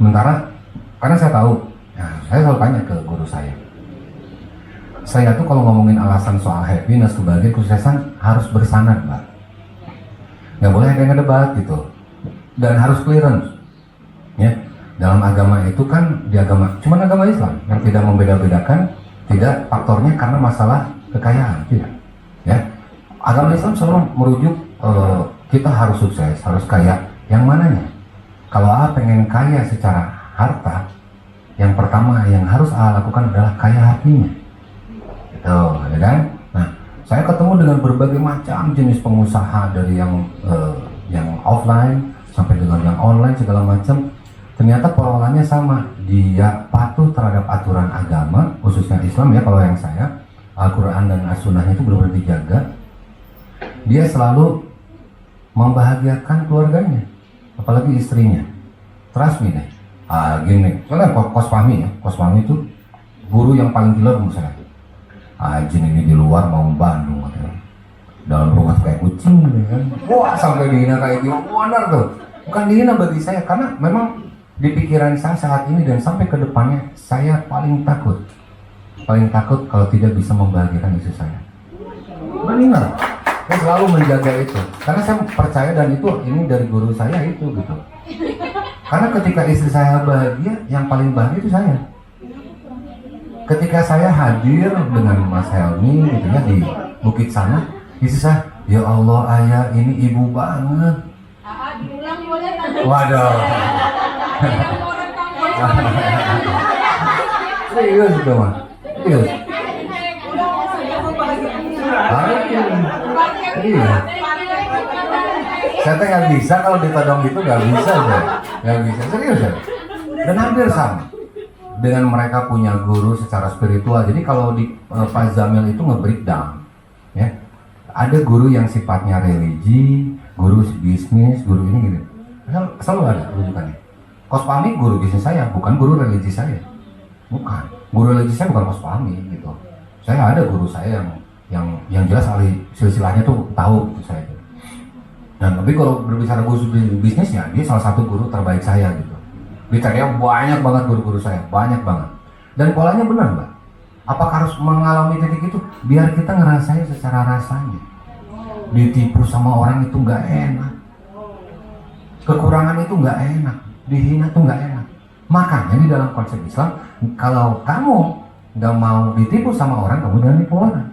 Sementara karena saya tahu, saya selalu tanya ke guru saya tuh kalau ngomongin alasan soal happiness, kebahagiaan, kesuksesan harus bersanad, Mbak. Nggak boleh ada yang debat gitu, dan harus clearance. Ya, dalam agama itu kan, di cuman agama Islam yang tidak membeda-bedakan, tidak faktornya karena masalah kekayaan, tidak. Ya, agama Islam selalu merujuk kita harus sukses, harus kaya. Yang mananya? Kalau A pengen kaya secara harta, yang pertama yang harus A lakukan adalah kaya hatinya. Gitu, ya kan? Nah, saya ketemu dengan berbagai macam jenis pengusaha, dari yang offline sampai dengan yang online segala macam. ternyata polanya sama. Dia patuh terhadap aturan agama, khususnya Islam ya. Kalau yang saya, Al-Quran dan As-Sunnahnya itu benar-benar dijaga. Dia selalu membahagiakan keluarganya, apalagi istrinya. Trust me deh. Gini, soalnya Kos Fahmi ya, Kos Fahmi itu guru yang paling killer menurut saya. Jin ini di luar mau Bandung, katanya. Dalam rumah kayak kucing gitu kan. Wah, sampai dihina kayak gitu. Benar tuh. Bukan dihina bagi saya, karena memang di pikiran saya saat ini dan sampai ke depannya, saya paling takut kalau tidak bisa membahagiakan istri saya. Benar. Saya selalu menjaga itu, karena saya percaya, dan itu ini dari guru saya itu gitu. Karena ketika istri saya bahagia, yang paling bahagia itu saya. Ketika saya hadir dengan Mas Helmi gitu ya di Bukit sana, istri saya, ya Allah ayah ini ibu banget. Waduh. Serius itu mah. Serius. Iya. Saya tuh nggak bisa kalau ditodong gitu, nggak bisa saya. Nggak bisa, serius ya. Dan hampir sama dengan mereka punya guru secara spiritual. Jadi kalau di Pak Zamil itu nge-breakdown ya. Ada guru yang sifatnya religi, guru bisnis, guru ini gitu. Selalu ada rujukannya. Kos Fahmi guru bisnis saya, bukan guru religi saya. Bukan. Guru religi saya bukan Kos Fahmi gitu. Saya ada guru saya yang jelas ahli silsilahnya tuh tahu gitu saya. Dan tapi kalau berbicara guru bisnisnya, dia salah satu guru terbaik saya gitu. Di TDA banyak banget guru-guru saya, banyak banget. Dan polanya benar Mbak. Apakah harus mengalami titik itu? Biar kita ngerasain secara rasanya. Ditipu sama orang itu nggak enak. Kekurangan itu nggak enak. Dihina itu nggak enak. Makanya di dalam konsep Islam, kalau kamu nggak mau ditipu sama orang, kamu jangan nipu orang.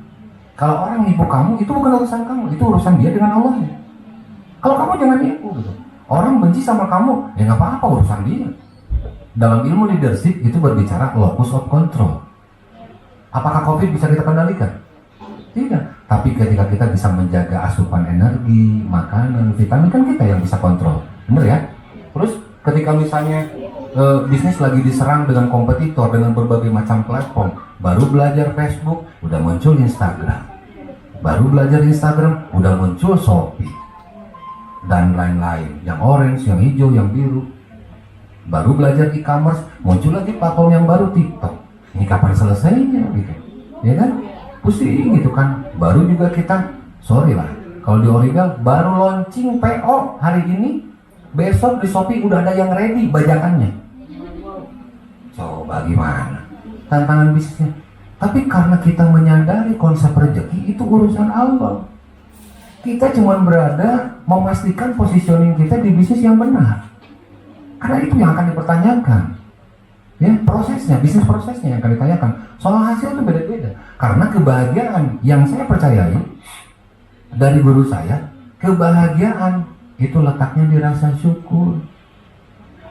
Kalau orang nipu kamu, itu bukan urusan kamu, itu urusan dia dengan Allahnya. Kalau kamu jangan nipu gitu. Orang benci sama kamu, ya nggak apa-apa, urusan dia. Dalam ilmu leadership itu berbicara locus of control. Apakah COVID bisa kita kendalikan? Tidak. Tapi ketika kita bisa menjaga asupan energi, makanan, vitamin, kan kita yang bisa kontrol. Bener ya? Terus ketika misalnya bisnis lagi diserang dengan kompetitor, dengan berbagai macam platform, baru belajar Facebook, udah muncul Instagram. Baru belajar Instagram, udah muncul Shopee. Dan lain-lain, yang orange, yang hijau, yang biru. Baru belajar e-commerce, muncul lagi platform yang baru, TikTok. Ini kapan selesainya gitu, ya kan? Pusing gitu kan. Baru juga kita, sorry lah, kalau di Origal baru launching PO hari ini, besok di Shopee udah ada yang ready bajakannya. Coba gimana tantangan bisnisnya? Tapi karena kita menyadari konsep rezeki itu urusan Allah, kita cuma berada memastikan positioning kita di bisnis yang benar. Karena itu yang akan dipertanyakan. Ya, prosesnya, bisnis prosesnya yang akan ditanyakan. Soal hasil itu beda-beda. Karena kebahagiaan yang saya percayai dari guru saya, kebahagiaan itu letaknya di rasa syukur.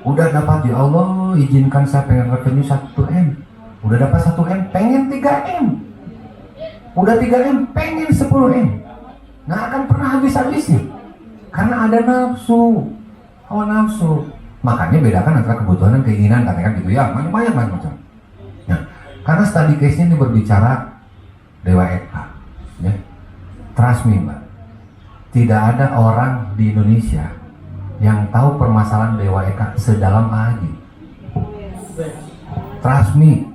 Udah dapat, ya Allah izinkan saya pengen revenue 1M. Udah dapat 1M, pengen 3M. Udah 3M, pengen 10M. Nggak akan pernah habis-habisnya. Karena ada nafsu. Hawa nafsu. Makanya bedakan antara kebutuhan dan keinginan, katakan gitu ya, banyak macam. Nah, karena study case-nya ini berbicara Dewa Eka, ya. Trust me Mbak, tidak ada orang di Indonesia yang tahu permasalahan Dewa Eka sedalam Agi. Trust me,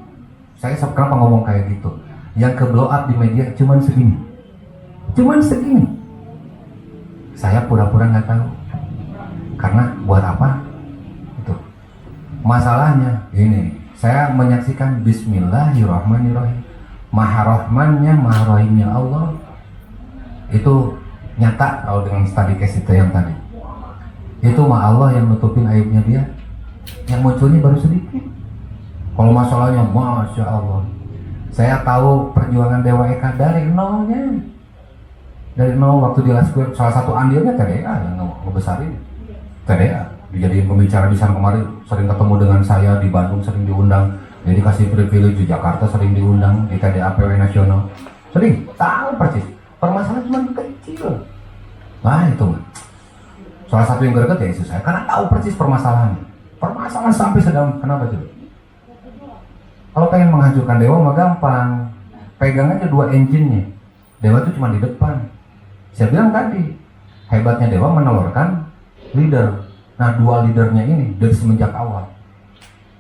saya kenapa ngomong kayak gitu? Yang ke blow up di media cuman segini. Saya pura-pura nggak tahu. Karena buat apa? Masalahnya ini, saya menyaksikan Bismillahirrahmanirrahim, Maha Rahmannya, Maha Rahimnya Allah itu nyata. Kalau dengan study case itu yang tadi, itu mah Allah yang nutupin aibnya dia, yang munculnya baru sedikit. Kalau masalahnya, Masya Allah, saya tahu perjuangan Dewa Eka dari nolnya, dari nol. Waktu di Last Square, salah satu andilnya TDA yang ngebesarin. TDA dijadiin pembicara di sana kemarin, sering ketemu dengan saya di Bandung, sering diundang, jadi kasih privilege di Jakarta, sering diundang di TDA PW Nasional, sering tahu persis permasalahan cuma kecil. Nah itu salah satu yang greget ya istri saya, karena tahu persis permasalahannya. Permasalahan sampai sedang, kenapa coba? Kalau pengen menghancurkan dewa mah gampang, pegang aja 2 engine-nya. Dewa itu cuma di depan. Saya bilang tadi, hebatnya dewa menelurkan leader. Nah, 2 leadernya ini dari semenjak awal,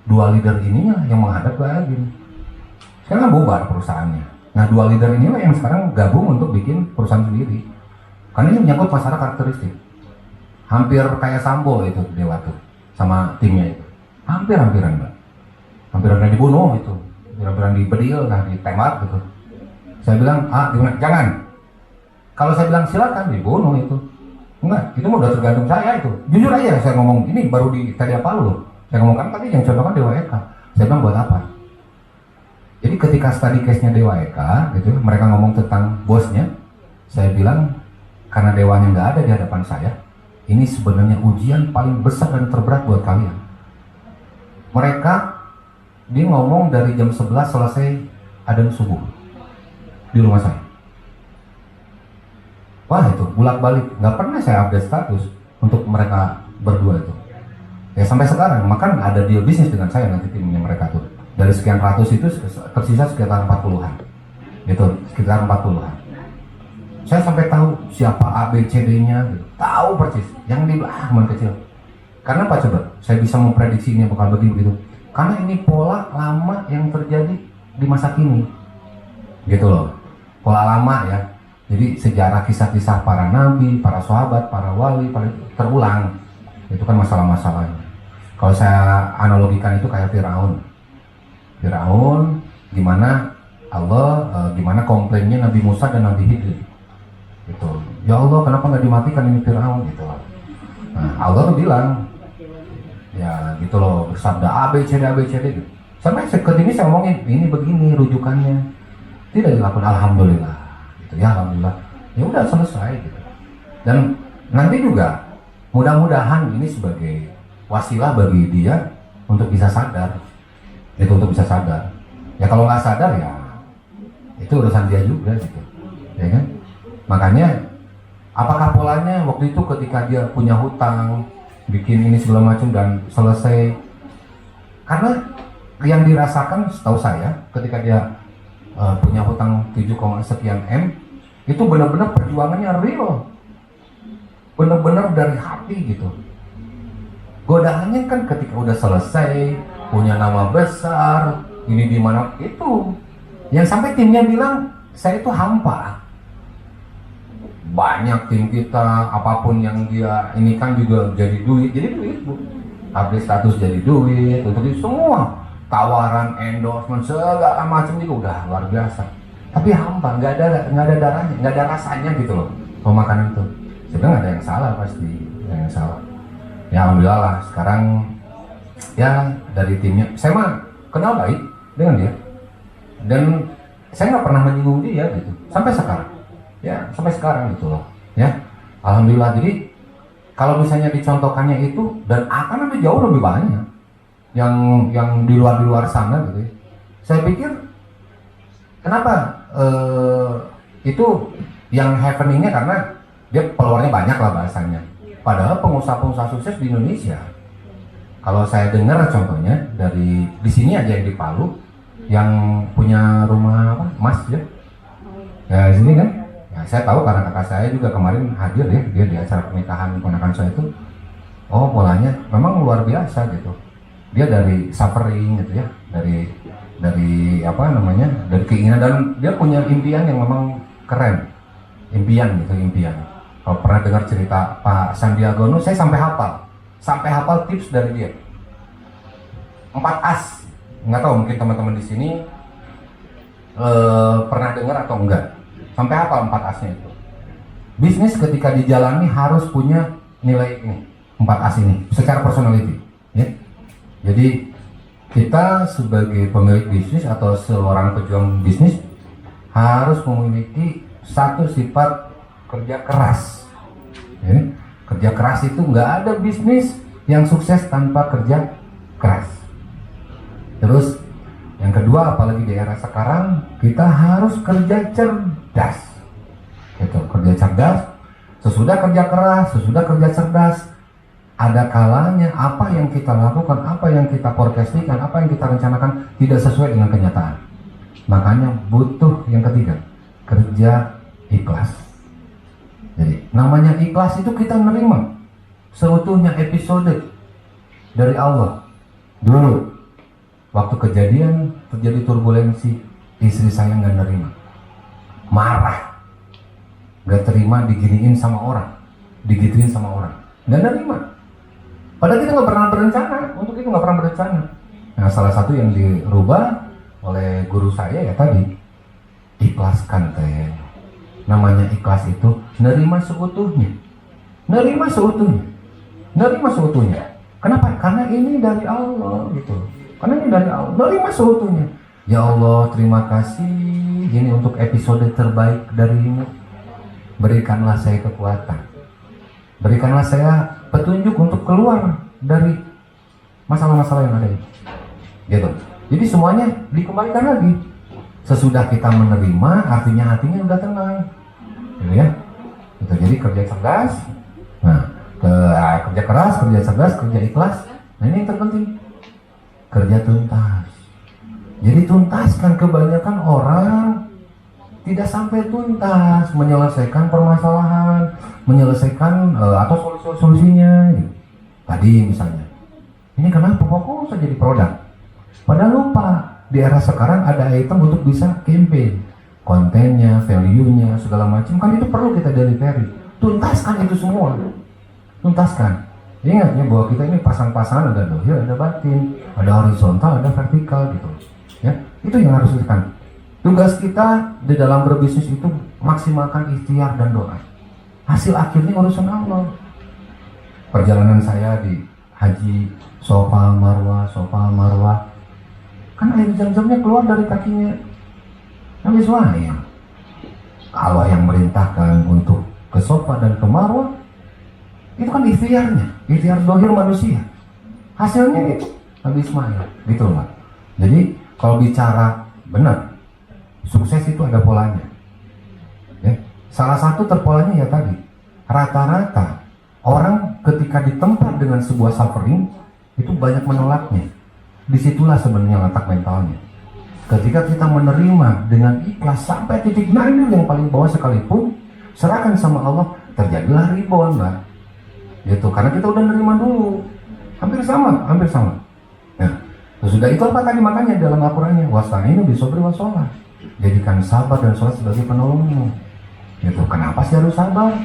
2 leader ininya yang menghadap ke Agin. Sekarang bubar perusahaannya. Nah, 2 leader inilah yang sekarang gabung untuk bikin perusahaan sendiri. Karena ini menyangkut masalah karakteristik. Hampir kayak Sambo itu dewa tuh sama timnya itu. Hampir-hampiran, Mbak. Hampir-hampiran dibunuh itu. Hampir-hampiran dibedil, nah ditembak gitu. Saya bilang, jangan. Kalau saya bilang silakan, dibunuh itu. Enggak, itu udah tergantung saya itu. Jujur aja saya ngomong, ini baru di TDA Palu loh. Saya ngomongkan tadi yang contohkan Dewa Eka. Saya bilang buat apa? Jadi ketika study case-nya Dewa Eka, gitu, mereka ngomong tentang bosnya, saya bilang karena dewanya nggak ada di hadapan saya, ini sebenarnya ujian paling besar dan terberat buat kalian. Mereka, dia ngomong dari jam 11 selesai adzan subuh di rumah saya. Wah itu bolak-balik, nggak pernah saya update status untuk mereka berdua itu. Ya sampai sekarang, maka ada deal bisnis dengan saya nanti timnya mereka tuh. Dari sekian ratus itu tersisa sekitar 40-an. Gitu, sekitar 40-an. Saya sampai tahu siapa A, B, C, D-nya, gitu. Tahu persis. Yang di belakang kecil. Karena apa coba? Saya bisa memprediksi ini bakal begitu. Karena ini pola lama yang terjadi di masa kini. Gitu loh. Pola lama ya. Jadi sejarah kisah-kisah para nabi, para sahabat, para wali, terulang. Itu kan masalah-masalahnya. Kalau saya analogikan itu kayak Firaun. Firaun, gimana Allah, gimana komplainnya Nabi Musa dan Nabi Khidir. Gitu. Ya Allah, kenapa nggak dimatikan ini Firaun? Gitu loh. Nah, Allah tuh bilang, ya gitu loh, bersabda A, B, C, D, A, B, C, D. Gitu. Sampai ini saya ngomongin, ini begini rujukannya. Tidak dilakukan, alhamdulillah. Gitu. Ya alhamdulillah. Ya udah selesai. Gitu. Dan nanti juga, mudah-mudahan ini sebagai wasilah bagi dia untuk bisa sadar. Itu untuk bisa sadar. Ya kalau nggak sadar ya itu urusan dia juga gitu. Ya kan? Makanya apakah polanya waktu itu ketika dia punya hutang, bikin ini segala macam dan selesai, karena yang dirasakan setahu saya ketika dia punya hutang 7, sekian M, itu benar-benar perjuangannya real, benar-benar dari hati gitu. Godaannya kan ketika udah selesai, punya nama besar, ini di mana itu, yang sampai timnya bilang saya itu hampa. Banyak tim kita, apapun yang dia ini kan juga jadi duit bu. Update status jadi duit, untuk itu semua tawaran, endorsement segala macam juga udah luar biasa. Tapi hampa, nggak ada darahnya, nggak ada rasanya gitu loh pemakanan itu. Sebenarnya nggak ada yang salah pasti, nggak ada yang salah. Ya alhamdulillah lah, sekarang ya dari timnya, saya mah kenal baik dengan dia dan saya nggak pernah menyinggung dia gitu sampai sekarang. Ya sampai sekarang gitu loh ya, alhamdulillah. Jadi kalau misalnya dicontohkannya itu dan akan ada jauh lebih banyak yang di luar sana gitu ya. Saya pikir kenapa itu yang happeningnya karena dia followernya banyak lah bahasanya, padahal pengusaha-pengusaha sukses di Indonesia, kalau saya dengar contohnya dari di sini aja yang di Palu yang punya rumah apa emas ya di sini kan. Ya, saya tahu karena kakak saya juga kemarin hadir ya, dia di acara pernikahan ponakan saya itu. Oh, polanya memang luar biasa gitu. Dia dari suffering gitu ya, dari apa namanya, dari keinginan, dan dia punya impian yang memang keren. Impian gitu, impian. Kalau pernah dengar cerita Pak Sandiaga Uno, saya sampai hafal tips dari dia. 4 as. Nggak tahu mungkin teman-teman di sini pernah dengar atau enggak. Sampai hafal 4 asnya itu. Bisnis ketika dijalani harus punya nilai ini, 4 as ini, secara personality ya. Jadi kita sebagai pemilik bisnis atau seorang pejuang bisnis harus memiliki satu sifat kerja keras ya. Kerja keras itu nggak ada bisnis yang sukses tanpa kerja keras. Terus yang kedua, apalagi di era sekarang, kita harus kerja cerdas. Gitu, kerja cerdas, sesudah kerja keras, sesudah kerja cerdas, ada kalanya apa yang kita lakukan, apa yang kita forecastingkan, apa yang kita rencanakan tidak sesuai dengan kenyataan. Makanya butuh yang ketiga, kerja ikhlas. Jadi namanya ikhlas itu kita menerima seutuhnya episode dari Allah. Dulu waktu kejadian terjadi turbulensi, istri saya nggak nerima, marah, nggak terima diginiin sama orang, digituin sama orang, nggak nerima. Padahal kita nggak pernah berencana, untuk itu nggak pernah berencana. Nah, salah satu yang dirubah oleh guru saya ya tadi, ikhlaskan teh. Namanya ikhlas itu nerima seutuhnya, nerima seutuhnya, nerima seutuhnya. Kenapa? Karena ini dari Allah gitu. Karena ini dari Allah, nerima seutuhnya. Ya Allah, terima kasih ini untuk episode terbaik darimu. Berikanlah saya kekuatan, berikanlah saya petunjuk untuk keluar dari masalah-masalah yang ada ini. Gitu. Jadi semuanya dikembalikan lagi. Sesudah kita menerima, artinya hatinya udah tenang. Gitu ya. Gitu. Jadi kerja cerdas. Nah, kerja keras, kerja cerdas, kerja ikhlas. Nah, ini yang terpenting. Kerja tuntas. Jadi tuntaskan. Kebanyakan orang tidak sampai tuntas menyelesaikan permasalahan, menyelesaikan atau solusinya. Gitu. Tadi misalnya, ini kenapa fokus saja di produk? Padahal lupa di era sekarang ada item untuk bisa campaign, kontennya, value-nya, segala macam kan itu perlu kita delivery. Tuntaskan itu semua, tuntaskan. Ingatnya bahwa kita ini pasang-pasangan, ada dohir, ada batin, ada horizontal, ada vertikal gitu. Ya, itu yang harus dilakukan. Tugas kita di dalam berbisnis itu maksimalkan ikhtiar dan doa. Hasil akhirnya urusan Allah. Perjalanan saya di haji Safa Marwah, kan air zam-zamnya keluar dari kakinya Nabi Ismail. Allah yang merintahkan untuk ke Safa dan ke Marwah, itu kan ikhtiarnya, ikhtiar dohir manusia. Hasilnya itu Nabi Ismail, gitu loh. Jadi kalau bicara benar, sukses itu ada polanya. Ya. Salah satu terpolanya ya tadi, rata-rata orang ketika ditempa dengan sebuah suffering itu banyak menolaknya. Disitulah sebenarnya letak mentalnya. Ketika kita menerima dengan ikhlas sampai titik nadir yang paling bawah sekalipun, serahkan sama Allah, terjadilah rebound, Mbak. Gitu, karena kita udah nerima dulu. Hampir sama. Nah, sudah itu apa tadi makanya dalam Al-Qur'annya, wasta'inu bisobri washolah. Jadikan sabar dan sholat sebagai penolongmu. Gitu, kenapa sih harus sabar?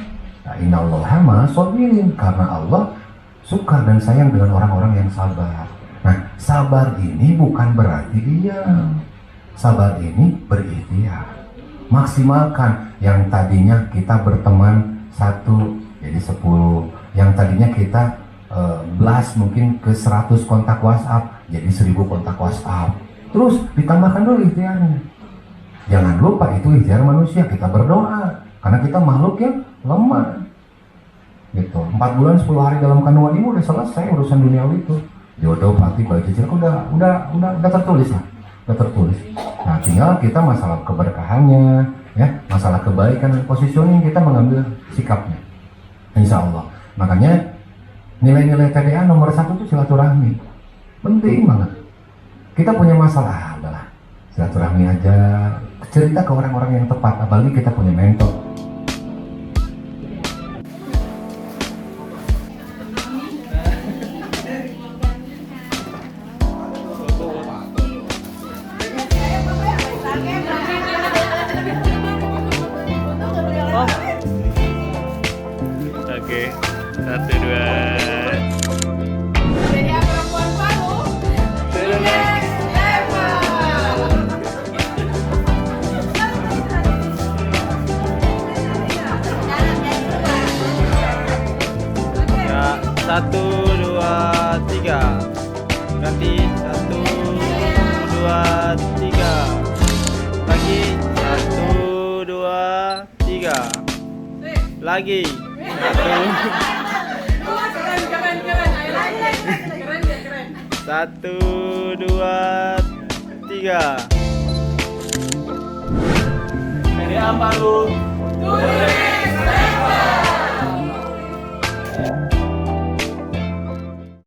Nah, innallaha ma'as-sabirin, karena Allah suka dan sayang dengan orang-orang yang sabar. Nah, sabar ini bukan berarti diam. Sabar ini berikhtiar. Maksimalkan yang tadinya kita berteman 1 jadi 10, yang tadinya kita blast mungkin ke 100 kontak WhatsApp jadi 1000 kontak WhatsApp. Terus ditambahkan dulu ikhtiarnya. Jangan lupa itu ikhtiar manusia, kita berdoa karena kita makhluk yang lemah. Gitu. 4 bulan 10 hari dalam kandungan ibu udah selesai urusan duniawi itu. Jodoh, mati, bayi cicil udah tertulis lah. Udah tertulis. Nah, tinggal kita masalah keberkahannya, ya, masalah kebaikan dan positioning kita mengambil sikapnya. Insya Allah. Makanya nilai-nilai TDA nomor 1 itu silaturahmi. Penting banget. Kita punya masalah, adalah silaturahmi aja, cerita ke orang-orang yang tepat, apalagi kita punya mentor. Oke, 1, 2. Jadi perempuan baru. Next level. Ya, 1, 2, 3. Ganti 1, 2, 3. Lagi 1, 2, 3. Lagi 1, 2, 3. Ini apa lu?